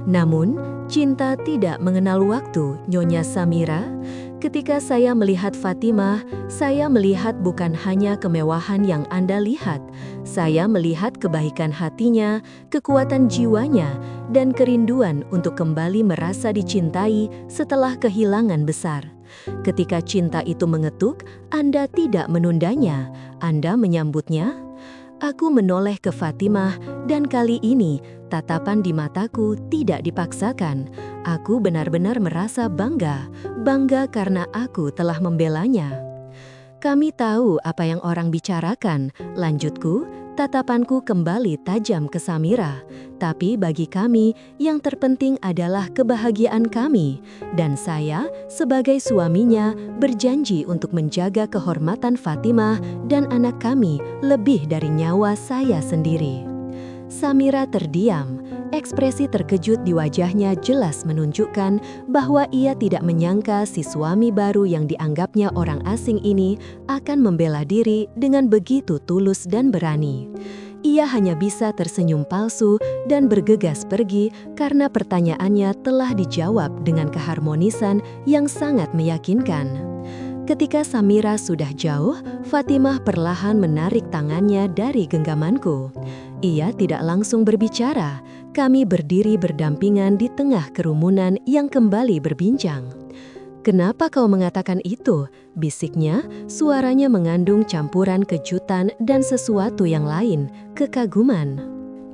Namun, cinta tidak mengenal waktu, Nyonya Samira. Ketika saya melihat Fatimah, saya melihat bukan hanya kemewahan yang Anda lihat. Saya melihat kebaikan hatinya, kekuatan jiwanya, dan kerinduan untuk kembali merasa dicintai setelah kehilangan besar. Ketika cinta itu mengetuk, Anda tidak menundanya, Anda menyambutnya. Aku menoleh ke Fatimah, dan kali ini tatapan di mataku tidak dipaksakan. Aku benar-benar merasa bangga karena aku telah membelanya. Kami tahu apa yang orang bicarakan, lanjutku. Tatapanku kembali tajam ke Samira, tapi bagi kami yang terpenting adalah kebahagiaan kami, dan saya sebagai suaminya berjanji untuk menjaga kehormatan Fatimah dan anak kami lebih dari nyawa saya sendiri. Samira terdiam. Ekspresi terkejut di wajahnya jelas menunjukkan bahwa ia tidak menyangka si suami baru yang dianggapnya orang asing ini akan membela diri dengan begitu tulus dan berani. Ia hanya bisa tersenyum palsu dan bergegas pergi karena pertanyaannya telah dijawab dengan keharmonisan yang sangat meyakinkan. Ketika Samira sudah jauh, Fatimah perlahan menarik tangannya dari genggamanku. Ia tidak langsung berbicara. Kami berdiri berdampingan di tengah kerumunan yang kembali berbincang. "Kenapa kau mengatakan itu?" bisiknya. Suaranya mengandung campuran kejutan dan sesuatu yang lain, kekaguman.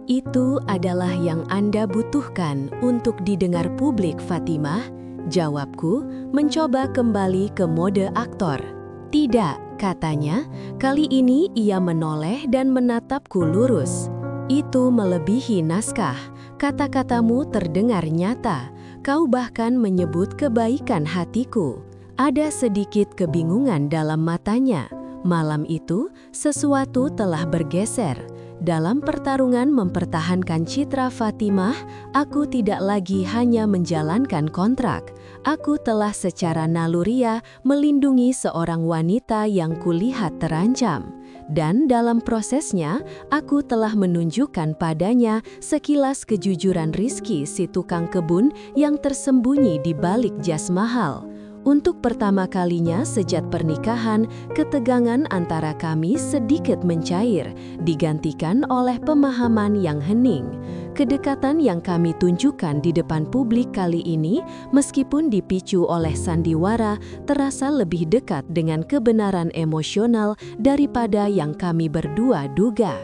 "Itu adalah yang Anda butuhkan untuk didengar publik, Fatimah," jawabku, mencoba kembali ke mode aktor. "Tidak," katanya. Kali ini ia menoleh dan menatapku lurus. "Itu melebihi naskah. Kata-katamu terdengar nyata. Kau bahkan menyebut kebaikan hatiku." Ada sedikit kebingungan dalam matanya. Malam itu, sesuatu telah bergeser. Dalam pertarungan mempertahankan citra Fatimah, aku tidak lagi hanya menjalankan kontrak. Aku telah secara naluriah melindungi seorang wanita yang kulihat terancam. Dan dalam prosesnya, aku telah menunjukkan padanya sekilas kejujuran Rizky, si tukang kebun yang tersembunyi di balik jas mahal. Untuk pertama kalinya sejak pernikahan, ketegangan antara kami sedikit mencair, digantikan oleh pemahaman yang hening. Kedekatan yang kami tunjukkan di depan publik kali ini, meskipun dipicu oleh sandiwara, terasa lebih dekat dengan kebenaran emosional daripada yang kami berdua duga.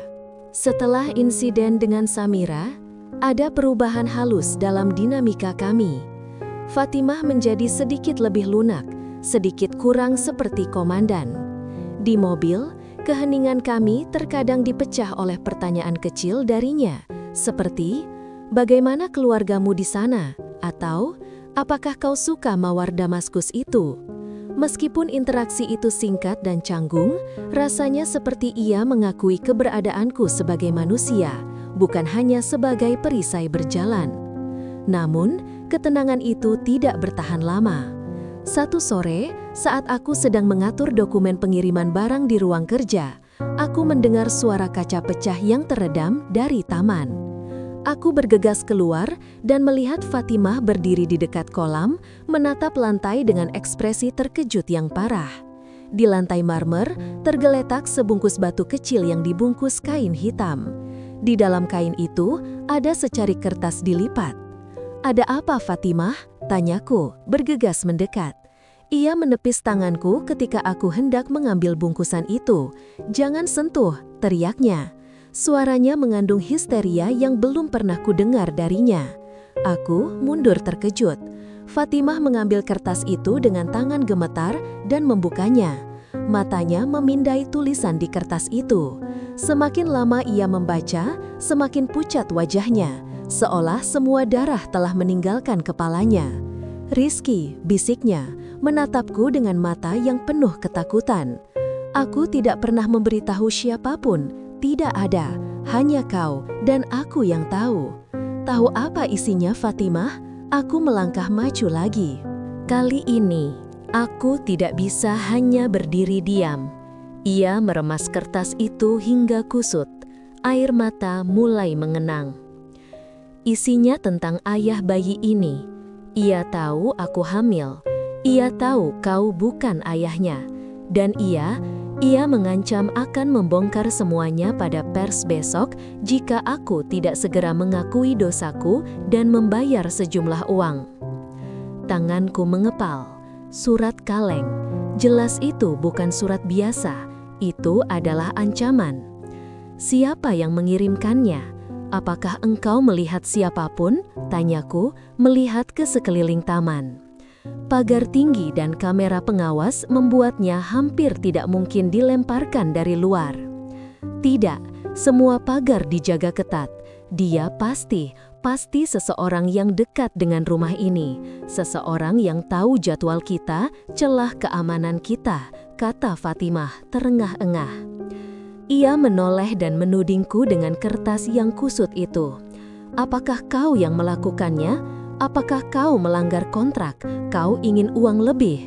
Setelah insiden dengan Samira, ada perubahan halus dalam dinamika kami. Fatimah menjadi sedikit lebih lunak, sedikit kurang seperti komandan. Di mobil, keheningan kami terkadang dipecah oleh pertanyaan kecil darinya, seperti, "Bagaimana keluargamu di sana?" Atau, "Apakah kau suka mawar Damaskus itu?" Meskipun interaksi itu singkat dan canggung, rasanya seperti ia mengakui keberadaanku sebagai manusia, bukan hanya sebagai perisai berjalan. Namun, ketenangan itu tidak bertahan lama. Satu sore, saat aku sedang mengatur dokumen pengiriman barang di ruang kerja, aku mendengar suara kaca pecah yang teredam dari taman. Aku bergegas keluar dan melihat Fatimah berdiri di dekat kolam, menatap lantai dengan ekspresi terkejut yang parah. Di lantai marmer, tergeletak sebungkus batu kecil yang dibungkus kain hitam. Di dalam kain itu, ada secarik kertas dilipat. "Ada apa, Fatimah?" tanyaku, bergegas mendekat. Ia menepis tanganku ketika aku hendak mengambil bungkusan itu. "Jangan sentuh," teriaknya. Suaranya mengandung histeria yang belum pernah kudengar darinya. Aku mundur terkejut. Fatimah mengambil kertas itu dengan tangan gemetar dan membukanya. Matanya memindai tulisan di kertas itu. Semakin lama ia membaca, semakin pucat wajahnya, seolah semua darah telah meninggalkan kepalanya. "Rizky," bisiknya, menatapku dengan mata yang penuh ketakutan. "Aku tidak pernah memberitahu siapapun, tidak ada, hanya kau dan aku yang tahu." "Tahu apa isinya, Fatimah?" Aku melangkah maju lagi. Kali ini, aku tidak bisa hanya berdiri diam. Ia meremas kertas itu hingga kusut. Air mata mulai mengenang. Isinya tentang ayah bayi ini. Ia tahu aku hamil. Ia tahu kau bukan ayahnya. Dan ia mengancam akan membongkar semuanya pada pers besok jika aku tidak segera mengakui dosaku dan membayar sejumlah uang. Tanganku mengepal. Surat kaleng. Jelas itu bukan surat biasa. Itu adalah ancaman. "Siapa yang mengirimkannya? Apakah engkau melihat siapapun?" tanyaku, melihat ke sekeliling taman. Pagar tinggi dan kamera pengawas membuatnya hampir tidak mungkin dilemparkan dari luar. Tidak, semua pagar dijaga ketat. Dia pasti seseorang yang dekat dengan rumah ini. Seseorang yang tahu jadwal kita, celah keamanan kita, kata Fatimah terengah-engah. Ia menoleh dan menudingku dengan kertas yang kusut itu. "Apakah kau yang melakukannya? Apakah kau melanggar kontrak? Kau ingin uang lebih?"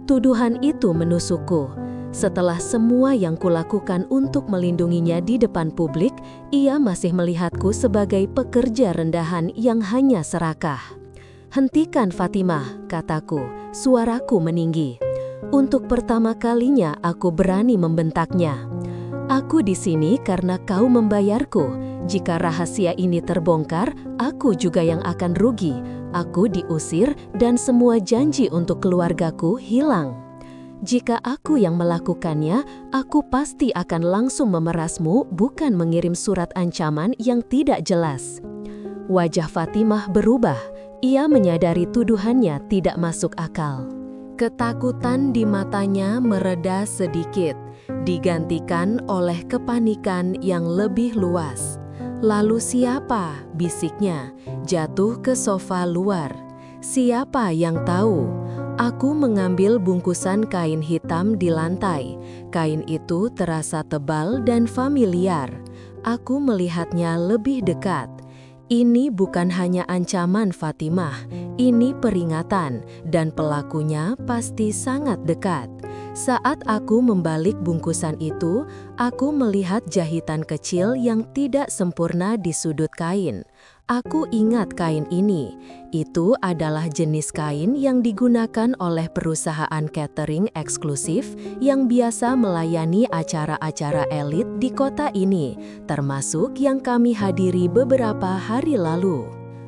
Tuduhan itu menusukku. Setelah semua yang kulakukan untuk melindunginya di depan publik, ia masih melihatku sebagai pekerja rendahan yang hanya serakah. "Hentikan, Fatimah," kataku, suaraku meninggi. Untuk pertama kalinya aku berani membentaknya. "Aku di sini karena kau membayarku. Jika rahasia ini terbongkar, aku juga yang akan rugi. Aku diusir dan semua janji untuk keluargaku hilang. Jika aku yang melakukannya, aku pasti akan langsung memerasmu, bukan mengirim surat ancaman yang tidak jelas." Wajah Fatimah berubah. Ia menyadari tuduhannya tidak masuk akal. Ketakutan di matanya mereda sedikit, digantikan oleh kepanikan yang lebih luas. "Lalu siapa?" bisiknya, jatuh ke sofa luar. "Siapa yang tahu?" Aku mengambil bungkusan kain hitam di lantai. Kain itu terasa tebal dan familiar. Aku melihatnya lebih dekat. Ini bukan hanya ancaman, Fatimah. Ini peringatan, dan pelakunya pasti sangat dekat. Saat aku membalik bungkusan itu, aku melihat jahitan kecil yang tidak sempurna di sudut kain. Aku ingat kain ini. Itu adalah jenis kain yang digunakan oleh perusahaan catering eksklusif yang biasa melayani acara-acara elit di kota ini, termasuk yang kami hadiri beberapa hari lalu.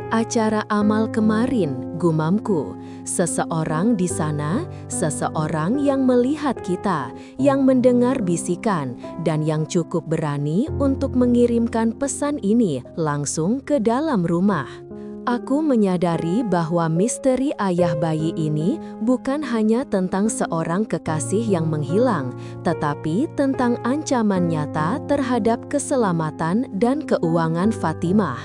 "Acara amal kemarin," gumamku. "Seseorang di sana, seseorang yang melihat kita, yang mendengar bisikan, dan yang cukup berani untuk mengirimkan pesan ini langsung ke dalam rumah." Aku menyadari bahwa misteri ayah bayi ini bukan hanya tentang seorang kekasih yang menghilang, tetapi tentang ancaman nyata terhadap keselamatan dan keuangan Fatimah.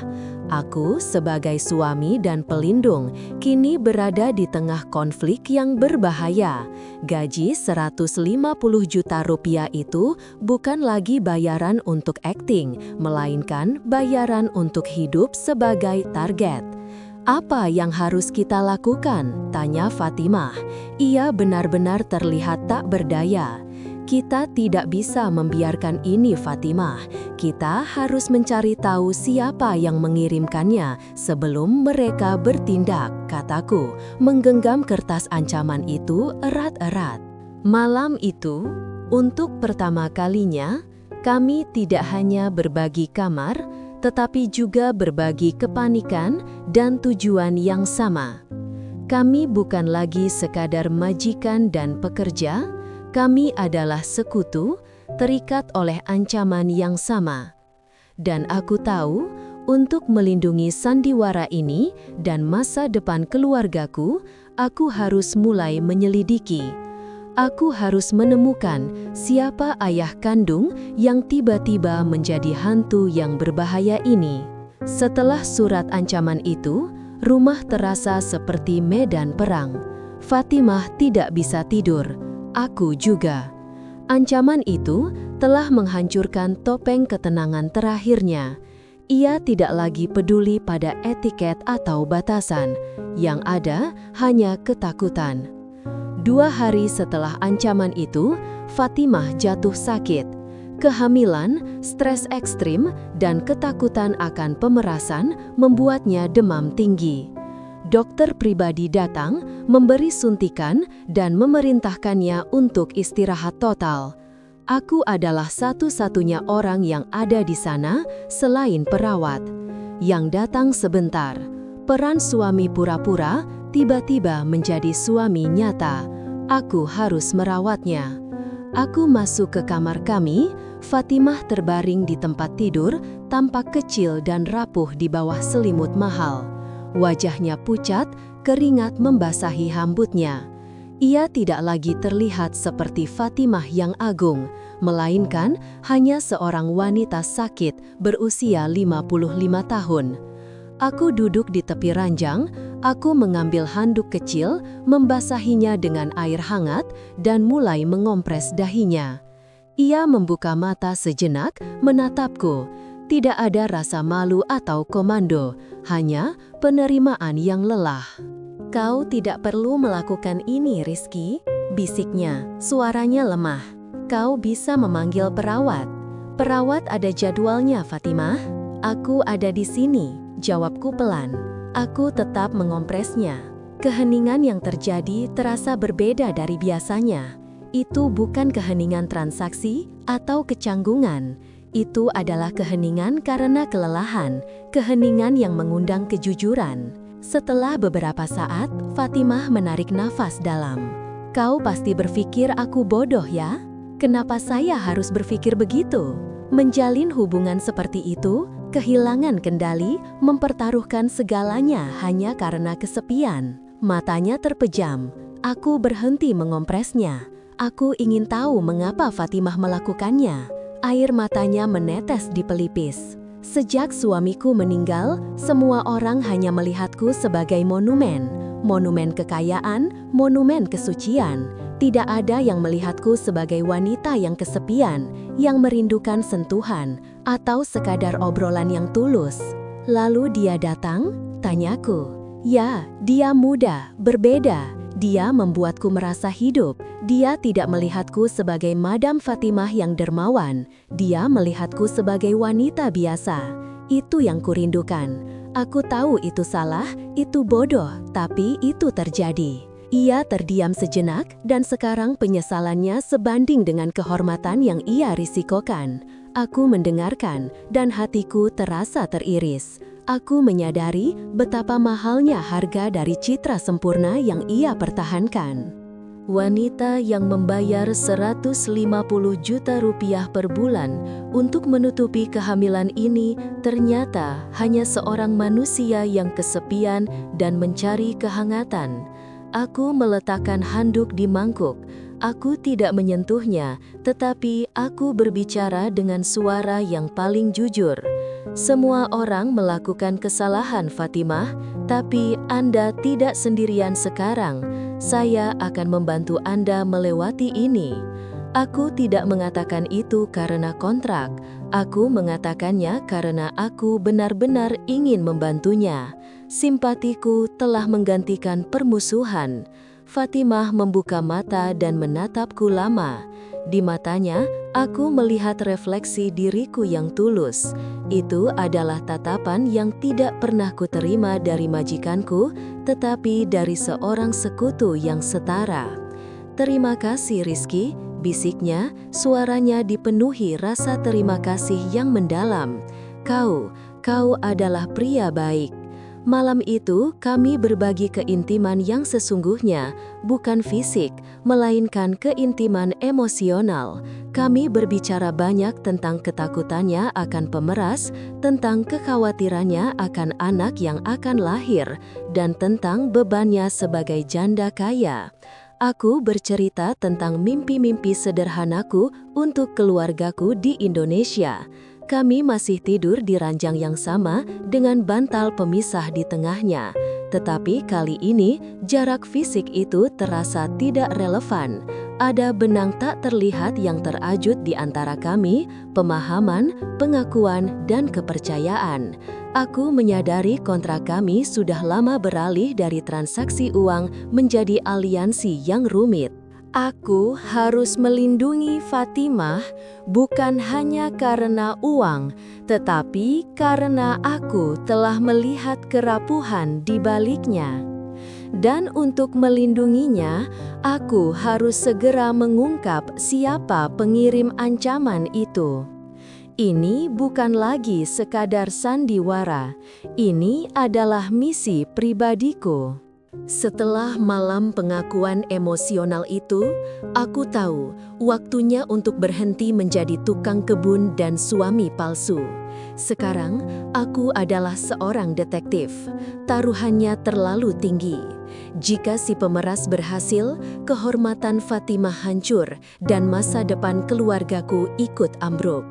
Aku sebagai suami dan pelindung kini berada di tengah konflik yang berbahaya. Gaji 150 juta rupiah itu bukan lagi bayaran untuk akting, melainkan bayaran untuk hidup sebagai target. "Apa yang harus kita lakukan?" tanya Fatimah. Ia benar-benar terlihat tak berdaya. "Kita tidak bisa membiarkan ini, Fatimah. Kita harus mencari tahu siapa yang mengirimkannya sebelum mereka bertindak," kataku, menggenggam kertas ancaman itu erat-erat. Malam itu, untuk pertama kalinya, kami tidak hanya berbagi kamar, tetapi juga berbagi kepanikan dan tujuan yang sama. Kami bukan lagi sekadar majikan dan pekerja. Kami adalah sekutu, terikat oleh ancaman yang sama. dan aku tahu untuk melindungi sandiwara ini dan masa depan keluargaku, aku harus mulai menyelidiki. Aku harus menemukan siapa ayah kandung yang tiba-tiba menjadi hantu yang berbahaya ini. Setelah surat ancaman itu, rumah terasa seperti medan perang. Fatimah tidak bisa tidur. Aku juga. Ancaman itu telah menghancurkan topeng ketenangan terakhirnya. Ia tidak lagi peduli pada etiket atau batasan. Yang ada hanya ketakutan. 2 hari setelah ancaman itu, Fatimah jatuh sakit. Kehamilan, stres ekstrim, dan ketakutan akan pemerasan membuatnya demam tinggi. Dokter pribadi datang, memberi suntikan, dan memerintahkannya untuk istirahat total. Aku adalah satu-satunya orang yang ada di sana selain perawat. Yang datang sebentar, peran suami pura-pura tiba-tiba menjadi suami nyata. Aku harus merawatnya. Aku masuk ke kamar kami. Fatimah terbaring di tempat tidur, tampak kecil dan rapuh di bawah selimut mahal. Wajahnya pucat, keringat membasahi rambutnya. Ia tidak lagi terlihat seperti Fatimah yang agung, melainkan hanya seorang wanita sakit berusia 55 tahun. Aku duduk di tepi ranjang, aku mengambil handuk kecil, membasahinya dengan air hangat, dan mulai mengompres dahinya. Ia membuka mata sejenak, menatapku. Tidak ada rasa malu atau komando, hanya penerimaan yang lelah. "Kau tidak perlu melakukan ini, Rizky," bisiknya, suaranya lemah. "Kau bisa memanggil perawat. Perawat ada jadwalnya, Fatimah." "Aku ada di sini," jawabku pelan. Aku tetap mengompresnya. Keheningan yang terjadi terasa berbeda dari biasanya. Itu bukan keheningan transaksi atau kecanggungan. Itu adalah keheningan karena kelelahan, keheningan yang mengundang kejujuran. Setelah beberapa saat, Fatimah menarik nafas dalam. "Kau pasti berpikir aku bodoh ya? Kenapa saya harus berpikir begitu? Menjalin hubungan seperti itu, kehilangan kendali, mempertaruhkan segalanya hanya karena kesepian." Matanya terpejam. Aku berhenti mengompresnya. Aku ingin tahu mengapa Fatimah melakukannya. Air matanya menetes di pelipis. "Sejak suamiku meninggal, semua orang hanya melihatku sebagai monumen. Monumen kekayaan, monumen kesucian. Tidak ada yang melihatku sebagai wanita yang kesepian, yang merindukan sentuhan, atau sekadar obrolan yang tulus." "Lalu dia datang?" tanyaku. "Ya, dia muda, berbeda. Dia membuatku merasa hidup. Dia tidak melihatku sebagai Madam Fatimah yang dermawan. Dia melihatku sebagai wanita biasa. Itu yang kurindukan. Aku tahu itu salah, itu bodoh, tapi itu terjadi." Ia terdiam sejenak, dan sekarang penyesalannya sebanding dengan kehormatan yang ia risikokan. Aku mendengarkan, dan hatiku terasa teriris. Aku menyadari betapa mahalnya harga dari citra sempurna yang ia pertahankan. Wanita yang membayar 150 juta rupiah per bulan untuk menutupi kehamilan ini ternyata hanya seorang manusia yang kesepian dan mencari kehangatan. Aku meletakkan handuk di mangkuk. Aku tidak menyentuhnya, tetapi aku berbicara dengan suara yang paling jujur. "Semua orang melakukan kesalahan, Fatimah, tapi Anda tidak sendirian sekarang. Saya akan membantu Anda melewati ini." Aku tidak mengatakan itu karena kontrak. Aku mengatakannya karena aku benar-benar ingin membantunya. Simpatiku telah menggantikan permusuhan. Fatimah membuka mata dan menatapku lama. Di matanya, aku melihat refleksi diriku yang tulus. Itu adalah tatapan yang tidak pernah kuterima dari majikanku, tetapi dari seorang sekutu yang setara. "Terima kasih, Rizky," bisiknya, suaranya dipenuhi rasa terima kasih yang mendalam. Kau adalah pria baik." Malam itu kami berbagi keintiman yang sesungguhnya, bukan fisik, melainkan keintiman emosional. Kami berbicara banyak tentang ketakutannya akan pemeras, tentang kekhawatirannya akan anak yang akan lahir, dan tentang bebannya sebagai janda kaya. Aku bercerita tentang mimpi-mimpi sederhanaku untuk keluargaku di Indonesia. Kami masih tidur di ranjang yang sama dengan bantal pemisah di tengahnya. Tetapi kali ini, jarak fisik itu terasa tidak relevan. Ada benang tak terlihat yang terajut di antara kami, pemahaman, pengakuan, dan kepercayaan. Aku menyadari kontrak kami sudah lama beralih dari transaksi uang menjadi aliansi yang rumit. Aku harus melindungi Fatimah bukan hanya karena uang, tetapi karena aku telah melihat kerapuhan di baliknya. Dan untuk melindunginya, aku harus segera mengungkap siapa pengirim ancaman itu. Ini bukan lagi sekadar sandiwara, ini adalah misi pribadiku. Setelah malam pengakuan emosional itu, aku tahu waktunya untuk berhenti menjadi tukang kebun dan suami palsu. Sekarang, aku adalah seorang detektif. Taruhannya terlalu tinggi. Jika si pemeras berhasil, kehormatan Fatimah hancur dan masa depan keluargaku ikut ambruk.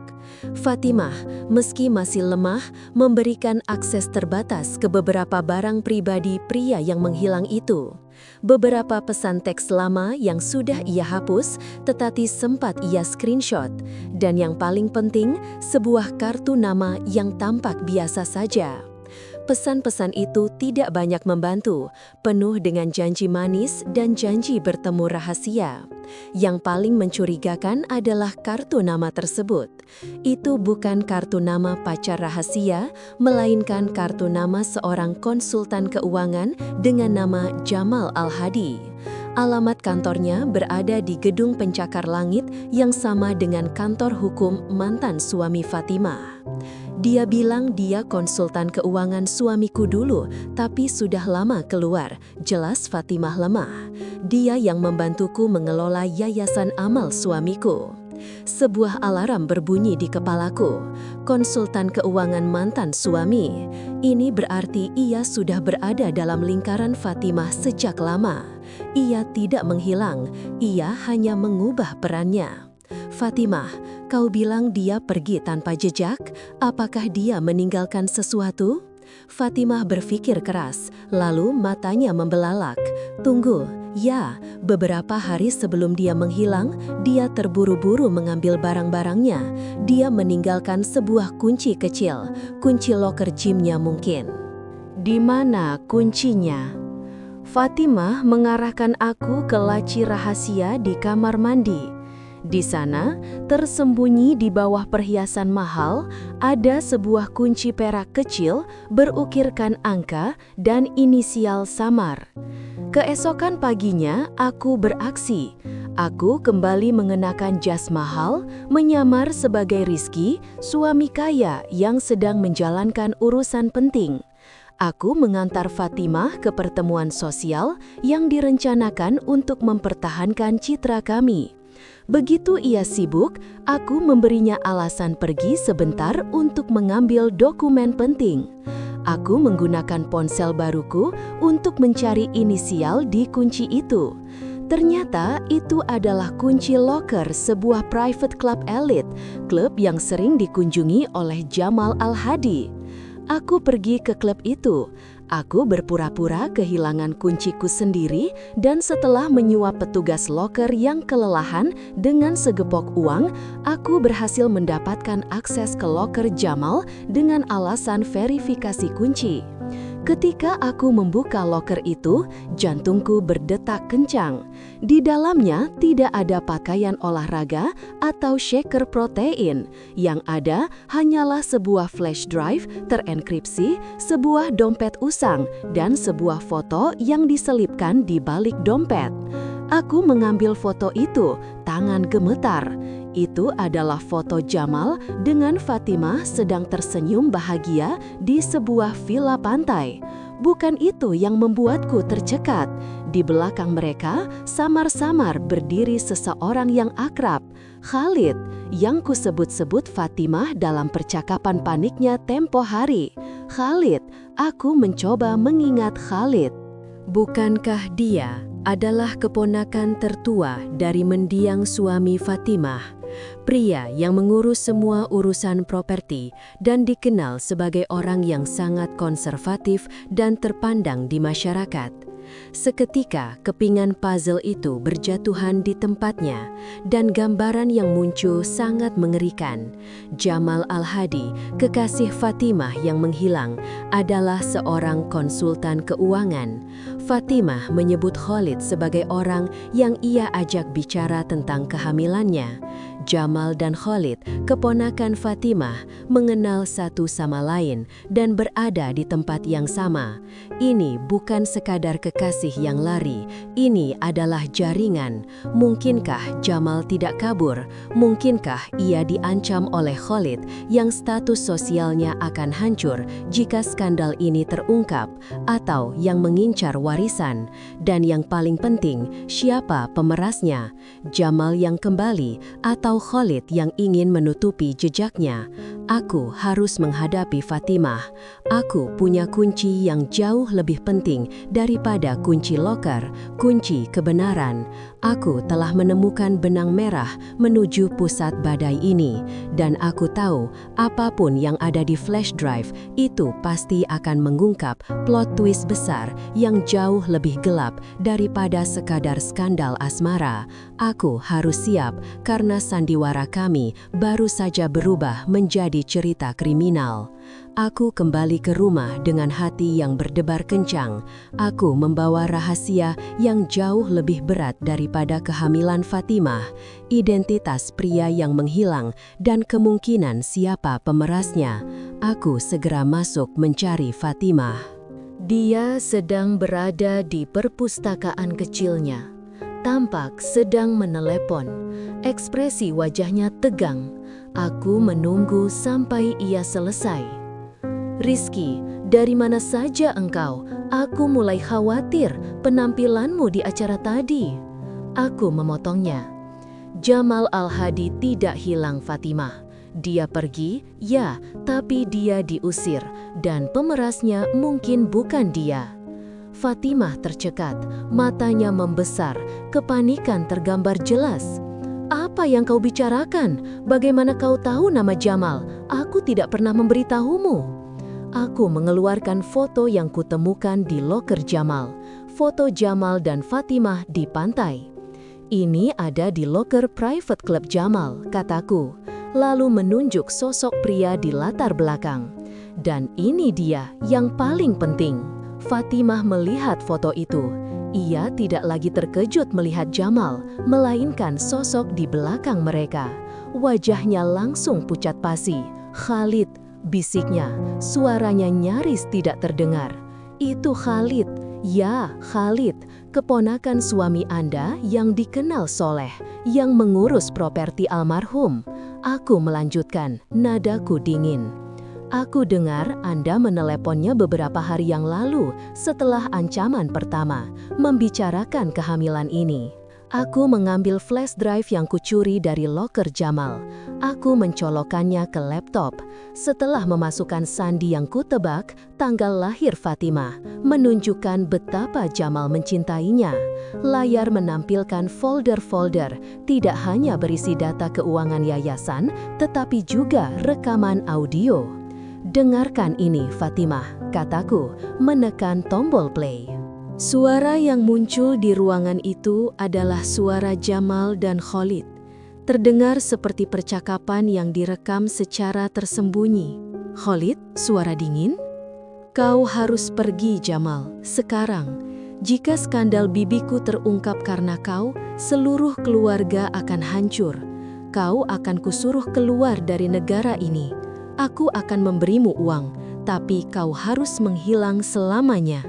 Fatimah, meski masih lemah, memberikan akses terbatas ke beberapa barang pribadi pria yang menghilang itu. Beberapa pesan teks lama yang sudah ia hapus, tetapi sempat ia screenshot. Dan yang paling penting, sebuah kartu nama yang tampak biasa saja. Pesan-pesan itu tidak banyak membantu, penuh dengan janji manis dan janji bertemu rahasia. Yang paling mencurigakan adalah kartu nama tersebut. Itu bukan kartu nama pacar rahasia, melainkan kartu nama seorang konsultan keuangan dengan nama Jamal Al-Hadi. Alamat kantornya berada di Gedung Pencakar Langit yang sama dengan kantor hukum mantan suami Fatimah. Dia bilang dia konsultan keuangan suamiku dulu, tapi sudah lama keluar. Jelas Fatimah lemah. Dia yang membantuku mengelola yayasan amal suamiku. Sebuah alarm berbunyi di kepalaku. Konsultan keuangan mantan suami. Ini berarti ia sudah berada dalam lingkaran Fatimah sejak lama. Ia tidak menghilang, ia hanya mengubah perannya. Fatimah, kau bilang dia pergi tanpa jejak? Apakah dia meninggalkan sesuatu? Fatimah berpikir keras, lalu matanya membelalak. Tunggu, ya, beberapa hari sebelum dia menghilang, dia terburu-buru mengambil barang-barangnya. Dia meninggalkan sebuah kunci kecil, kunci loker gymnya mungkin. Di mana kuncinya? Fatimah mengarahkan aku ke laci rahasia di kamar mandi. Di sana, tersembunyi di bawah perhiasan mahal, ada sebuah kunci perak kecil berukirkan angka dan inisial samar. Keesokan paginya, aku beraksi. Aku kembali mengenakan jas mahal, menyamar sebagai Rizky, suami kaya yang sedang menjalankan urusan penting. Aku mengantar Fatimah ke pertemuan sosial yang direncanakan untuk mempertahankan citra kami. Begitu ia sibuk, aku memberinya alasan pergi sebentar untuk mengambil dokumen penting. Aku menggunakan ponsel baruku untuk mencari inisial di kunci itu. Ternyata itu adalah kunci loker sebuah private club elit, klub yang sering dikunjungi oleh Jamal Al-Hadi. Aku pergi ke klub itu. Aku berpura-pura kehilangan kunciku sendiri dan setelah menyuap petugas loker yang kelelahan dengan segepok uang, aku berhasil mendapatkan akses ke loker Jamal dengan alasan verifikasi kunci. Ketika aku membuka loker itu, jantungku berdetak kencang. Di dalamnya tidak ada pakaian olahraga atau shaker protein. Yang ada hanyalah sebuah flash drive terenkripsi, sebuah dompet usang, dan sebuah foto yang diselipkan di balik dompet. Aku mengambil foto itu, tangan gemetar. Itu adalah foto Jamal dengan Fatimah sedang tersenyum bahagia di sebuah villa pantai. Bukan itu yang membuatku tercekat. Di belakang mereka, samar-samar berdiri seseorang yang akrab. Khalid, yang kusebut-sebut Fatimah dalam percakapan paniknya tempo hari. Khalid, aku mencoba mengingat Khalid. Bukankah dia adalah keponakan tertua dari mendiang suami Fatimah? Pria yang mengurus semua urusan properti dan dikenal sebagai orang yang sangat konservatif dan terpandang di masyarakat. Seketika kepingan puzzle itu berjatuhan di tempatnya dan gambaran yang muncul sangat mengerikan. Jamal Al-Hadi, kekasih Fatimah yang menghilang, adalah seorang konsultan keuangan. Fatimah menyebut Khalid sebagai orang yang ia ajak bicara tentang kehamilannya. Jamal dan Khalid, keponakan Fatimah, mengenal satu sama lain dan berada di tempat yang sama. Ini bukan sekadar kekasih yang lari, ini adalah jaringan. Mungkinkah Jamal tidak kabur? Mungkinkah ia diancam oleh Khalid yang status sosialnya akan hancur jika skandal ini terungkap, atau yang mengincar warisan? Dan yang paling penting, siapa pemerasnya? Jamal yang kembali atau Khalid yang ingin menutupi jejaknya? Aku harus menghadapi Fatimah. Aku punya kunci yang jauh lebih penting daripada kunci loker, kunci kebenaran. Aku telah menemukan benang merah menuju pusat badai ini, dan aku tahu apapun yang ada di flash drive itu pasti akan mengungkap plot twist besar yang jauh lebih gelap daripada sekadar skandal asmara. Aku harus siap karena sandiwara kami baru saja berubah menjadi cerita kriminal. Aku kembali ke rumah dengan hati yang berdebar kencang. Aku membawa rahasia yang jauh lebih berat daripada kehamilan Fatimah, identitas pria yang menghilang, dan kemungkinan siapa pemerasnya. Aku segera masuk mencari Fatimah. Dia sedang berada di perpustakaan kecilnya. Tampak sedang menelepon. Ekspresi wajahnya tegang. Aku menunggu sampai ia selesai. Rizky, dari mana saja engkau? Aku mulai khawatir penampilanmu di acara tadi. Aku memotongnya. Jamal Al-Hadi tidak hilang, Fatimah. Dia pergi, ya, tapi dia diusir, dan pemerasnya mungkin bukan dia. Fatimah tercekat, matanya membesar, kepanikan tergambar jelas. Apa yang kau bicarakan? Bagaimana kau tahu nama Jamal? Aku tidak pernah memberitahumu. Aku mengeluarkan foto yang kutemukan di loker Jamal. Foto Jamal dan Fatimah di pantai. Ini ada di loker private club Jamal, kataku. Lalu menunjuk sosok pria di latar belakang. Dan ini dia yang paling penting. Fatimah melihat foto itu. Ia tidak lagi terkejut melihat Jamal, melainkan sosok di belakang mereka. Wajahnya langsung pucat pasi. Khalid, bisiknya, suaranya nyaris tidak terdengar. Itu Khalid, ya Khalid, keponakan suami Anda yang dikenal soleh, yang mengurus properti almarhum. Aku melanjutkan, nadaku dingin. Aku dengar Anda meneleponnya beberapa hari yang lalu setelah ancaman pertama, membicarakan kehamilan ini. Aku mengambil flash drive yang kucuri dari loker Jamal. Aku mencolokkannya ke laptop. Setelah memasukkan sandi yang kutebak, tanggal lahir Fatimah, menunjukkan betapa Jamal mencintainya. Layar menampilkan folder-folder, tidak hanya berisi data keuangan yayasan, tetapi juga rekaman audio. Dengarkan ini, Fatimah, kataku, menekan tombol play. Suara yang muncul di ruangan itu adalah suara Jamal dan Khalid. Terdengar seperti percakapan yang direkam secara tersembunyi. Khalid, suara dingin? Kau harus pergi, Jamal, sekarang. Jika skandal bibiku terungkap karena kau, seluruh keluarga akan hancur. Kau akan kusuruh keluar dari negara ini. Aku akan memberimu uang, tapi kau harus menghilang selamanya.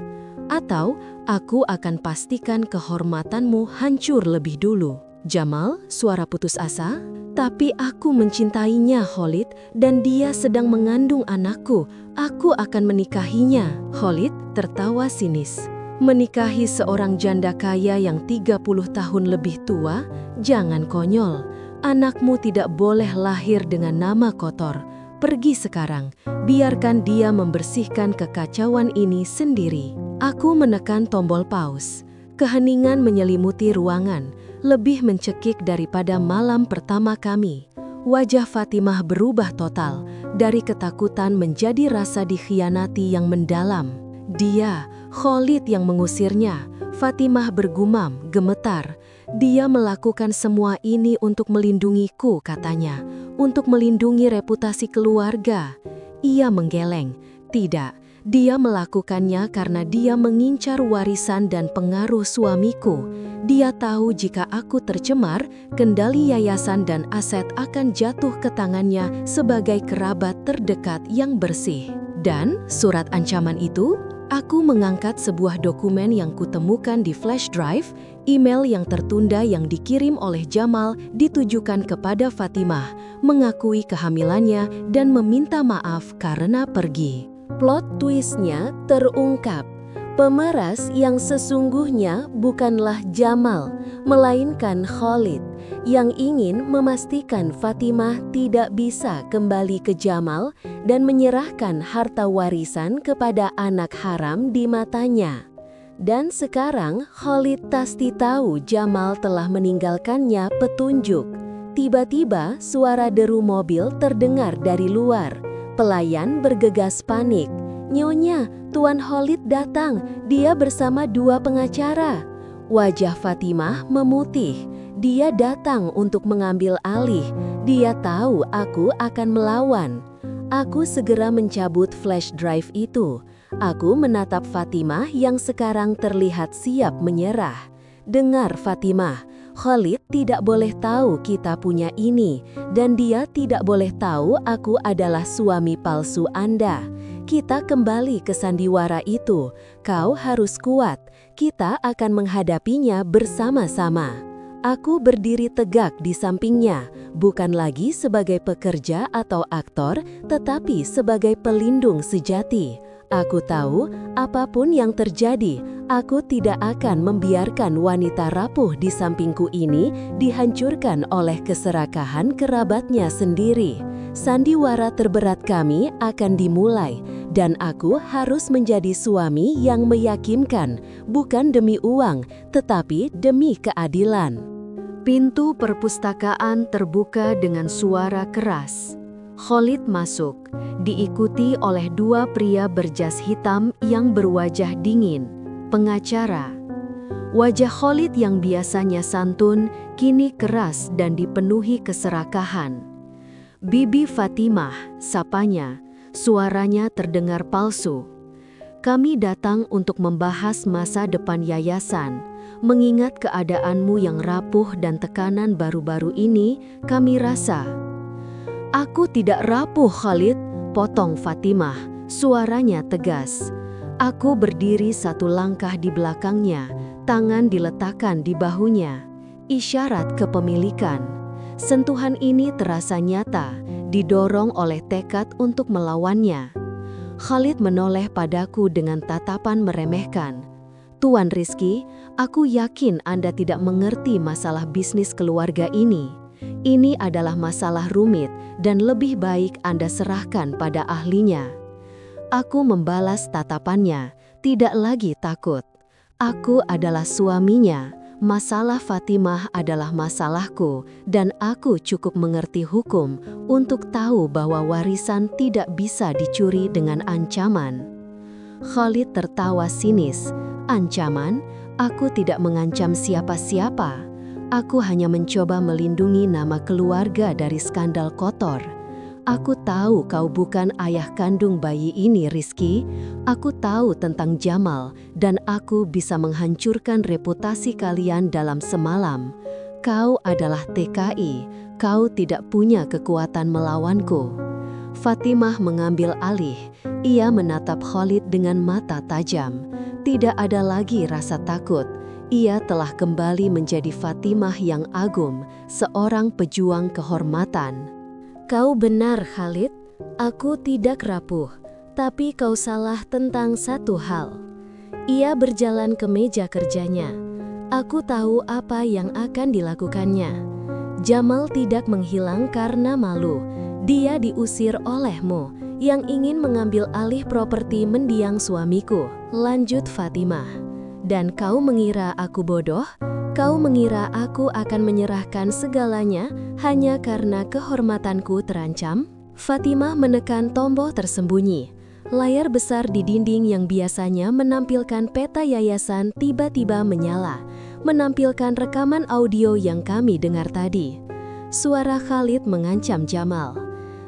Atau aku akan pastikan kehormatanmu hancur lebih dulu. Jamal, suara putus asa. Tapi aku mencintainya, Khalid, dan dia sedang mengandung anakku. Aku akan menikahinya. Khalid tertawa sinis. Menikahi seorang janda kaya yang 30 tahun lebih tua? Jangan konyol. Anakmu tidak boleh lahir dengan nama kotor. Pergi sekarang. Biarkan dia membersihkan kekacauan ini sendiri. Aku menekan tombol pause. Keheningan menyelimuti ruangan, lebih mencekik daripada malam pertama kami. Wajah Fatimah berubah total, dari ketakutan menjadi rasa dikhianati yang mendalam. Dia, Khalid yang mengusirnya. Fatimah bergumam, gemetar. Dia melakukan semua ini untuk melindungiku, katanya. Untuk melindungi reputasi keluarga. Ia menggeleng. Tidak. Dia melakukannya karena dia mengincar warisan dan pengaruh suamiku. Dia tahu jika aku tercemar, kendali yayasan dan aset akan jatuh ke tangannya sebagai kerabat terdekat yang bersih. Dan surat ancaman itu, aku mengangkat sebuah dokumen yang kutemukan di flash drive, email yang tertunda yang dikirim oleh Jamal ditujukan kepada Fatimah, mengakui kehamilannya dan meminta maaf karena pergi. Plot twistnya terungkap. Pemeras yang sesungguhnya bukanlah Jamal, melainkan Khalid, yang ingin memastikan Fatimah tidak bisa kembali ke Jamal dan menyerahkan harta warisan kepada anak haram di matanya. Dan sekarang Khalid pasti tahu Jamal telah meninggalkannya petunjuk. Tiba-tiba suara deru mobil terdengar dari luar. Pelayan bergegas panik. "Nyonya, Tuan Khalid datang. Dia bersama 2 pengacara." Wajah Fatimah memutih. Dia datang untuk mengambil alih. Dia tahu aku akan melawan. Aku segera mencabut flash drive itu. Aku menatap Fatimah yang sekarang terlihat siap menyerah. "Dengar Fatimah, Khalid tidak boleh tahu kita punya ini, dan dia tidak boleh tahu aku adalah suami palsu Anda. Kita kembali ke sandiwara itu. Kau harus kuat. Kita akan menghadapinya bersama-sama." Aku berdiri tegak di sampingnya, bukan lagi sebagai pekerja atau aktor, tetapi sebagai pelindung sejati. Aku tahu, apapun yang terjadi, aku tidak akan membiarkan wanita rapuh di sampingku ini dihancurkan oleh keserakahan kerabatnya sendiri. Sandiwara terberat kami akan dimulai, dan aku harus menjadi suami yang meyakinkan, bukan demi uang, tetapi demi keadilan. Pintu perpustakaan terbuka dengan suara keras. Khalid masuk, diikuti oleh 2 pria berjas hitam yang berwajah dingin, pengacara. Wajah Khalid yang biasanya santun, kini keras dan dipenuhi keserakahan. "Bibi Fatimah," sapanya, suaranya terdengar palsu. "Kami datang untuk membahas masa depan yayasan. Mengingat keadaanmu yang rapuh dan tekanan baru-baru ini, kami rasa..." "Aku tidak rapuh, Khalid," potong Fatimah, suaranya tegas. Aku berdiri 1 langkah di belakangnya, tangan diletakkan di bahunya. Isyarat kepemilikan. Sentuhan ini terasa nyata, didorong oleh tekad untuk melawannya. Khalid menoleh padaku dengan tatapan meremehkan. "Tuan Rizky, aku yakin Anda tidak mengerti masalah bisnis keluarga ini. Ini adalah masalah rumit dan lebih baik Anda serahkan pada ahlinya." Aku membalas tatapannya, tidak lagi takut. Aku adalah suaminya, masalah Fatimah adalah masalahku, dan aku cukup mengerti hukum untuk tahu bahwa warisan tidak bisa dicuri dengan ancaman. Khalid tertawa sinis. "Ancaman? Aku tidak mengancam siapa-siapa. Aku hanya mencoba melindungi nama keluarga dari skandal kotor. Aku tahu kau bukan ayah kandung bayi ini, Rizky. Aku tahu tentang Jamal, dan aku bisa menghancurkan reputasi kalian dalam semalam. Kau adalah TKI, kau tidak punya kekuatan melawanku." Fatimah mengambil alih. Ia menatap Khalid dengan mata tajam. Tidak ada lagi rasa takut. Ia telah kembali menjadi Fatimah yang agung, seorang pejuang kehormatan. Kau benar, Khalid. Aku tidak rapuh, tapi kau salah tentang satu hal. Ia berjalan ke meja kerjanya. Aku tahu apa yang akan dilakukannya. Jamal tidak menghilang karena malu. Dia diusir olehmu yang ingin mengambil alih properti mendiang suamiku, lanjut Fatimah. Dan kau mengira aku bodoh? Kau mengira aku akan menyerahkan segalanya hanya karena kehormatanku terancam? Fatimah menekan tombol tersembunyi. Layar besar di dinding yang biasanya menampilkan peta yayasan tiba-tiba menyala, menampilkan rekaman audio yang kami dengar tadi. Suara Khalid mengancam Jamal.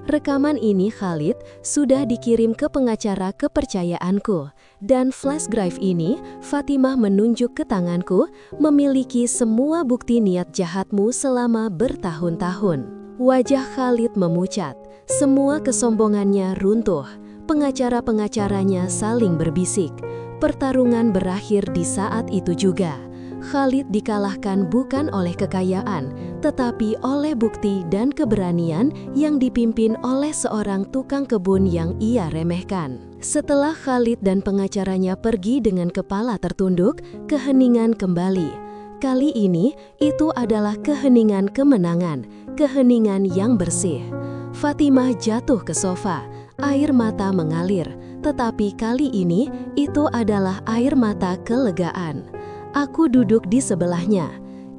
Rekaman ini, Khalid, sudah dikirim ke pengacara kepercayaanku. Dan flash drive ini, Fatimah menunjuk ke tanganku, memiliki semua bukti niat jahatmu selama bertahun-tahun. Wajah Khalid memucat, semua kesombongannya runtuh. Pengacara-pengacaranya saling berbisik. Pertarungan berakhir di saat itu juga. Khalid dikalahkan bukan oleh kekayaan, tetapi oleh bukti dan keberanian yang dipimpin oleh seorang tukang kebun yang ia remehkan. Setelah Khalid dan pengacaranya pergi dengan kepala tertunduk, keheningan kembali. Kali ini, itu adalah keheningan kemenangan, keheningan yang bersih. Fatimah jatuh ke sofa, air mata mengalir, tetapi kali ini, itu adalah air mata kelegaan. Aku duduk di sebelahnya.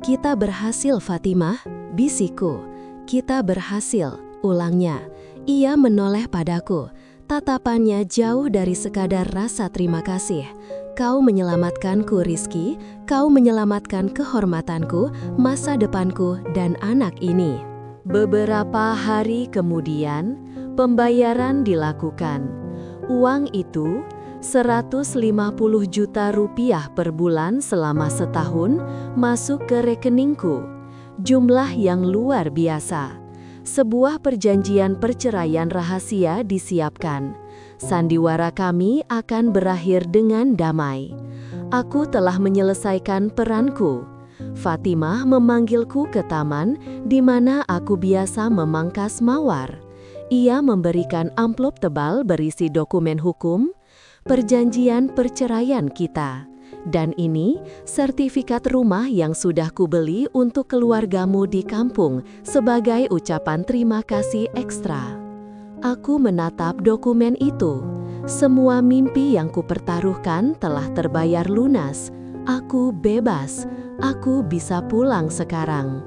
Kita berhasil, Fatimah, bisikku. Kita berhasil, ulangnya. Ia menoleh padaku. Tatapannya jauh dari sekadar rasa terima kasih. Kau menyelamatkanku, Rizky. Kau menyelamatkan kehormatanku, masa depanku, dan anak ini. Beberapa hari kemudian, pembayaran dilakukan. Uang itu 150 juta rupiah per bulan selama setahun masuk ke rekeningku. Jumlah yang luar biasa. Sebuah perjanjian perceraian rahasia disiapkan. Sandiwara kami akan berakhir dengan damai. Aku telah menyelesaikan peranku. Fatimah memanggilku ke taman di mana aku biasa memangkas mawar. Ia memberikan amplop tebal berisi dokumen hukum, perjanjian perceraian kita. Dan ini sertifikat rumah yang sudah kubeli untuk keluargamu di kampung sebagai ucapan terima kasih ekstra. Aku menatap dokumen itu. Semua mimpi yang kupertaruhkan telah terbayar lunas. Aku bebas. Aku bisa pulang sekarang.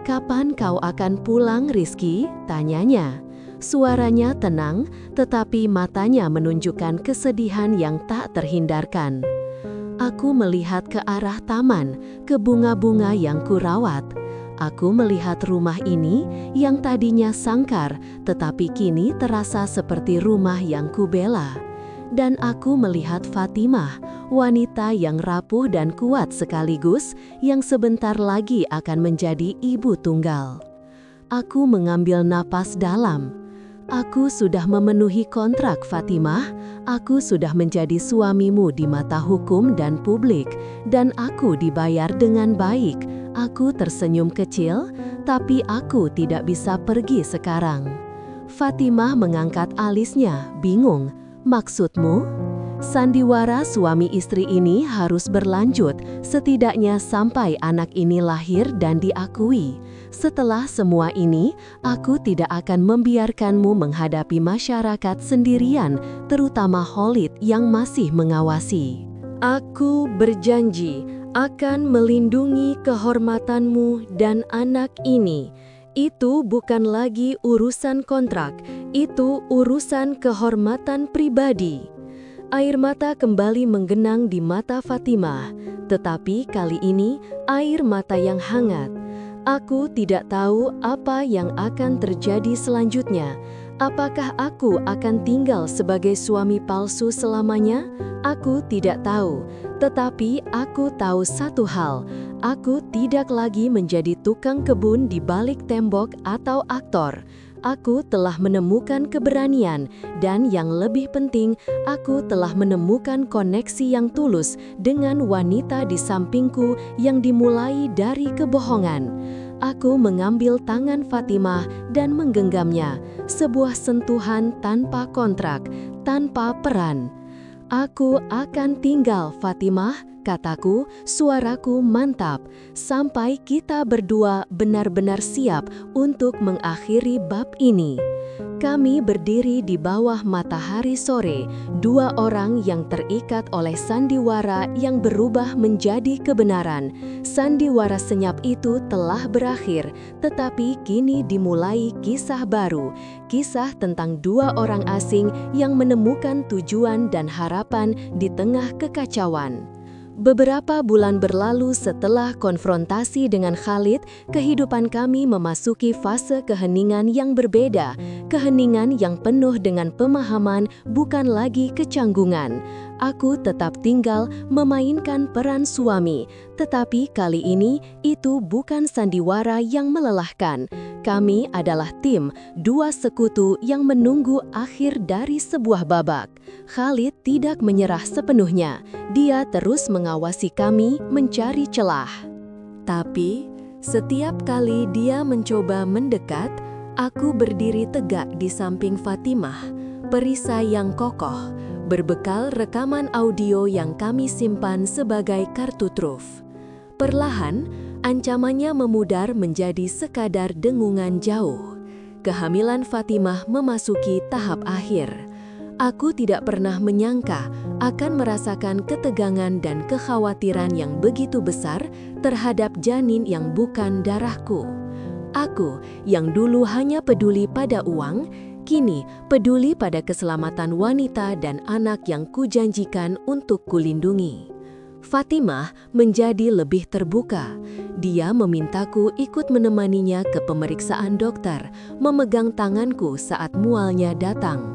Kapan kau akan pulang, Rizky? Tanyanya. Suaranya tenang, tetapi matanya menunjukkan kesedihan yang tak terhindarkan. Aku melihat ke arah taman, ke bunga-bunga yang kurawat. Aku melihat rumah ini yang tadinya sangkar, tetapi kini terasa seperti rumah yang kubela. Dan aku melihat Fatimah, wanita yang rapuh dan kuat sekaligus, yang sebentar lagi akan menjadi ibu tunggal. Aku mengambil napas dalam. Aku sudah memenuhi kontrak, Fatimah. Aku sudah menjadi suamimu di mata hukum dan publik, dan aku dibayar dengan baik. Aku tersenyum kecil, tapi aku tidak bisa pergi sekarang. Fatimah mengangkat alisnya, bingung. Maksudmu? Sandiwara suami istri ini harus berlanjut, setidaknya sampai anak ini lahir dan diakui. Setelah semua ini, aku tidak akan membiarkanmu menghadapi masyarakat sendirian, terutama Khalid yang masih mengawasi. Aku berjanji akan melindungi kehormatanmu dan anak ini. Itu bukan lagi urusan kontrak, itu urusan kehormatan pribadi. Air mata kembali menggenang di mata Fatimah, tetapi kali ini air mata yang hangat. Aku tidak tahu apa yang akan terjadi selanjutnya. Apakah aku akan tinggal sebagai suami palsu selamanya? Aku tidak tahu. Tetapi aku tahu satu hal. Aku tidak lagi menjadi tukang kebun di balik tembok atau aktor. Aku telah menemukan keberanian, dan yang lebih penting, aku telah menemukan koneksi yang tulus dengan wanita di sampingku yang dimulai dari kebohongan. Aku mengambil tangan Fatimah dan menggenggamnya, sebuah sentuhan tanpa kontrak, tanpa peran. "Aku akan tinggal, Fatimah," kataku, suaraku mantap, "sampai kita berdua benar-benar siap untuk mengakhiri bab ini." Kami berdiri di bawah matahari sore, dua orang yang terikat oleh sandiwara yang berubah menjadi kebenaran. Sandiwara senyap itu telah berakhir, tetapi kini dimulai kisah baru. Kisah tentang dua orang asing yang menemukan tujuan dan harapan di tengah kekacauan. Beberapa bulan berlalu setelah konfrontasi dengan Khalid, kehidupan kami memasuki fase keheningan yang berbeda. Keheningan yang penuh dengan pemahaman, bukan lagi kecanggungan. Aku tetap tinggal memainkan peran suami, tetapi kali ini itu bukan sandiwara yang melelahkan. Kami adalah tim, dua sekutu yang menunggu akhir dari sebuah babak. Khalid tidak menyerah sepenuhnya. Dia terus mengawasi kami mencari celah. Tapi, setiap kali dia mencoba mendekat, aku berdiri tegak di samping Fatimah, perisai yang kokoh, berbekal rekaman audio yang kami simpan sebagai kartu truf. Perlahan, ancamannya memudar menjadi sekadar dengungan jauh. Kehamilan Fatimah memasuki tahap akhir. Aku tidak pernah menyangka akan merasakan ketegangan dan kekhawatiran yang begitu besar terhadap janin yang bukan darahku. Aku, yang dulu hanya peduli pada uang, kini peduli pada keselamatan wanita dan anak yang kujanjikan untuk kulindungi. Fatimah menjadi lebih terbuka. Dia memintaku ikut menemaninya ke pemeriksaan dokter, memegang tanganku saat mualnya datang.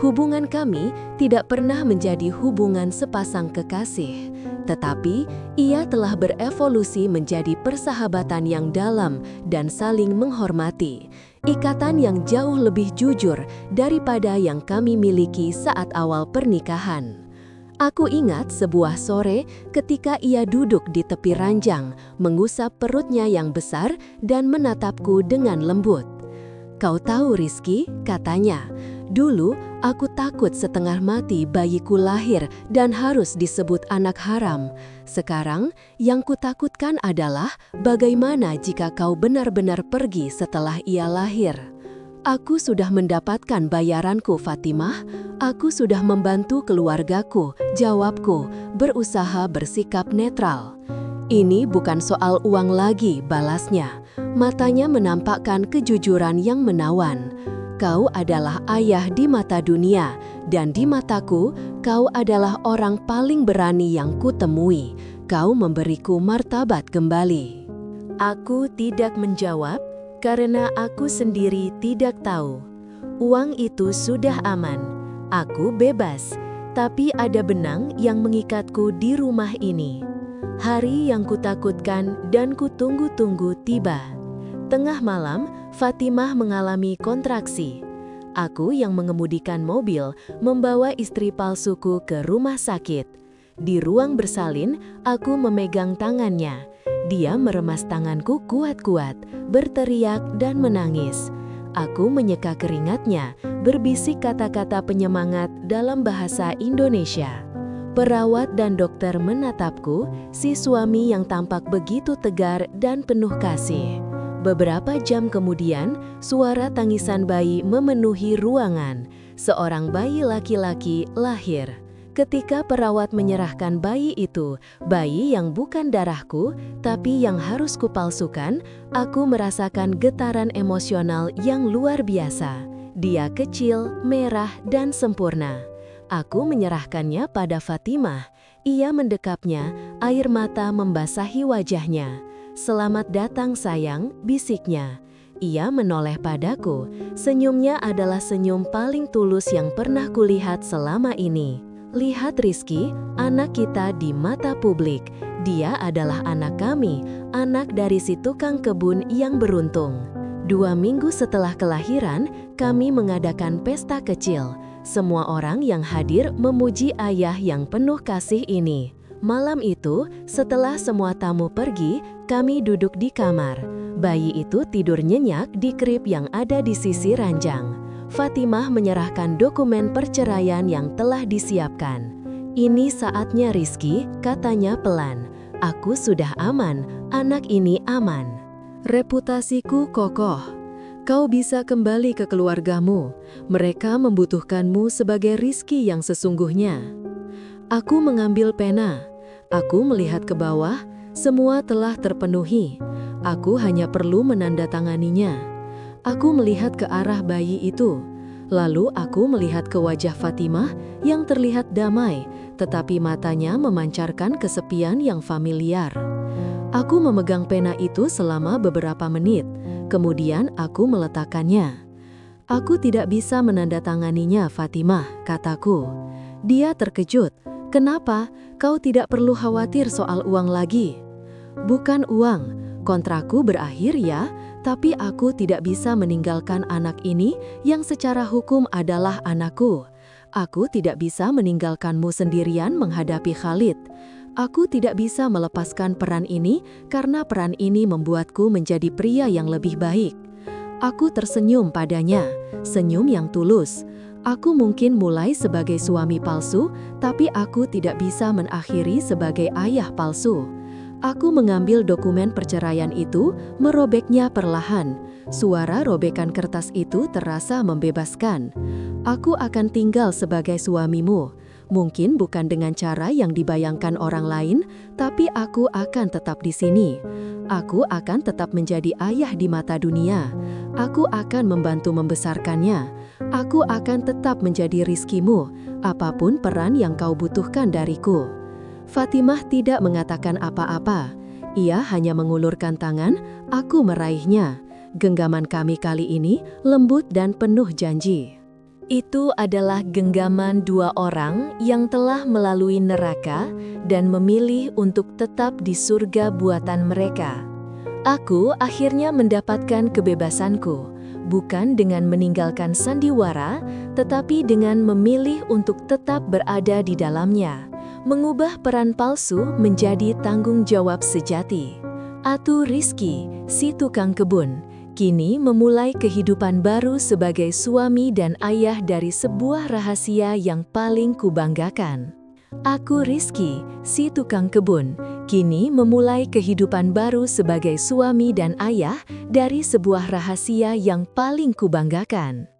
Hubungan kami tidak pernah menjadi hubungan sepasang kekasih, tetapi ia telah berevolusi menjadi persahabatan yang dalam dan saling menghormati. Ikatan yang jauh lebih jujur daripada yang kami miliki saat awal pernikahan. Aku ingat sebuah sore ketika ia duduk di tepi ranjang, mengusap perutnya yang besar dan menatapku dengan lembut. "Kau tahu, Rizky," katanya, "dulu aku takut setengah mati bayiku lahir dan harus disebut anak haram. Sekarang yang kutakutkan adalah bagaimana jika kau benar-benar pergi setelah ia lahir." "Aku sudah mendapatkan bayaranku, Fatimah. Aku sudah membantu keluargaku," jawabku, berusaha bersikap netral. "Ini bukan soal uang lagi," balasnya. Matanya menampakkan kejujuran yang menawan. "Kau adalah ayah di mata dunia, dan di mataku, kau adalah orang paling berani yang kutemui. Kau memberiku martabat kembali." Aku tidak menjawab, karena aku sendiri tidak tahu. Uang itu sudah aman. Aku bebas, tapi ada benang yang mengikatku di rumah ini. Hari yang kutakutkan dan kutunggu-tunggu tiba. Tengah malam, Fatimah mengalami kontraksi. Aku yang mengemudikan mobil membawa istri palsuku ke rumah sakit. Di ruang bersalin, aku memegang tangannya. Dia meremas tanganku kuat-kuat, berteriak dan menangis. Aku menyeka keringatnya, berbisik kata-kata penyemangat dalam bahasa Indonesia. Perawat dan dokter menatapku, si suami yang tampak begitu tegar dan penuh kasih. Beberapa jam kemudian, suara tangisan bayi memenuhi ruangan. Seorang bayi laki-laki lahir. Ketika perawat menyerahkan bayi itu, bayi yang bukan darahku, tapi yang harus kupalsukan, aku merasakan getaran emosional yang luar biasa. Dia kecil, merah, dan sempurna. Aku menyerahkannya pada Fatimah. Ia mendekapnya, air mata membasahi wajahnya. "Selamat datang sayang," bisiknya. Ia menoleh padaku. Senyumnya adalah senyum paling tulus yang pernah kulihat selama ini. "Lihat Rizky, anak kita di mata publik. Dia adalah anak kami, anak dari si tukang kebun yang beruntung." 2 minggu setelah kelahiran, kami mengadakan pesta kecil. Semua orang yang hadir memuji ayah yang penuh kasih ini. Malam itu, setelah semua tamu pergi, kami duduk di kamar. Bayi itu tidur nyenyak di krib yang ada di sisi ranjang. Fatimah menyerahkan dokumen perceraian yang telah disiapkan. "Ini saatnya, Rizky," katanya pelan. "Aku sudah aman, anak ini aman. Reputasiku kokoh. Kau bisa kembali ke keluargamu. Mereka membutuhkanmu sebagai Rizky yang sesungguhnya." Aku mengambil pena. Aku melihat ke bawah, semua telah terpenuhi. Aku hanya perlu menandatanganinya. Aku melihat ke arah bayi itu. Lalu aku melihat ke wajah Fatimah yang terlihat damai, tetapi matanya memancarkan kesepian yang familiar. Aku memegang pena itu selama beberapa menit, kemudian aku meletakkannya. "Aku tidak bisa menandatanganinya, Fatimah," kataku. Dia terkejut. "Kenapa? Kau tidak perlu khawatir soal uang lagi." "Bukan uang, kontrakku berakhir ya, tapi aku tidak bisa meninggalkan anak ini yang secara hukum adalah anakku. Aku tidak bisa meninggalkanmu sendirian menghadapi Khalid. Aku tidak bisa melepaskan peran ini karena peran ini membuatku menjadi pria yang lebih baik." Aku tersenyum padanya, senyum yang tulus. Aku mungkin mulai sebagai suami palsu, tapi aku tidak bisa mengakhiri sebagai ayah palsu. Aku mengambil dokumen perceraian itu, merobeknya perlahan. Suara robekan kertas itu terasa membebaskan. "Aku akan tinggal sebagai suamimu. Mungkin bukan dengan cara yang dibayangkan orang lain, tapi aku akan tetap di sini. Aku akan tetap menjadi ayah di mata dunia. Aku akan membantu membesarkannya. Aku akan tetap menjadi Rizkimu, apapun peran yang kau butuhkan dariku." Fatimah tidak mengatakan apa-apa. Ia hanya mengulurkan tangan, aku meraihnya. Genggaman kami kali ini lembut dan penuh janji. Itu adalah genggaman 2 orang yang telah melalui neraka dan memilih untuk tetap di surga buatan mereka. Aku akhirnya mendapatkan kebebasanku, bukan dengan meninggalkan sandiwara, tetapi dengan memilih untuk tetap berada di dalamnya, mengubah peran palsu menjadi tanggung jawab sejati. Atu Rizky, si tukang kebun, kini memulai kehidupan baru sebagai suami dan ayah dari sebuah rahasia yang paling kubanggakan. Aku Rizky, si tukang kebun, kini memulai kehidupan baru sebagai suami dan ayah dari sebuah rahasia yang paling kubanggakan.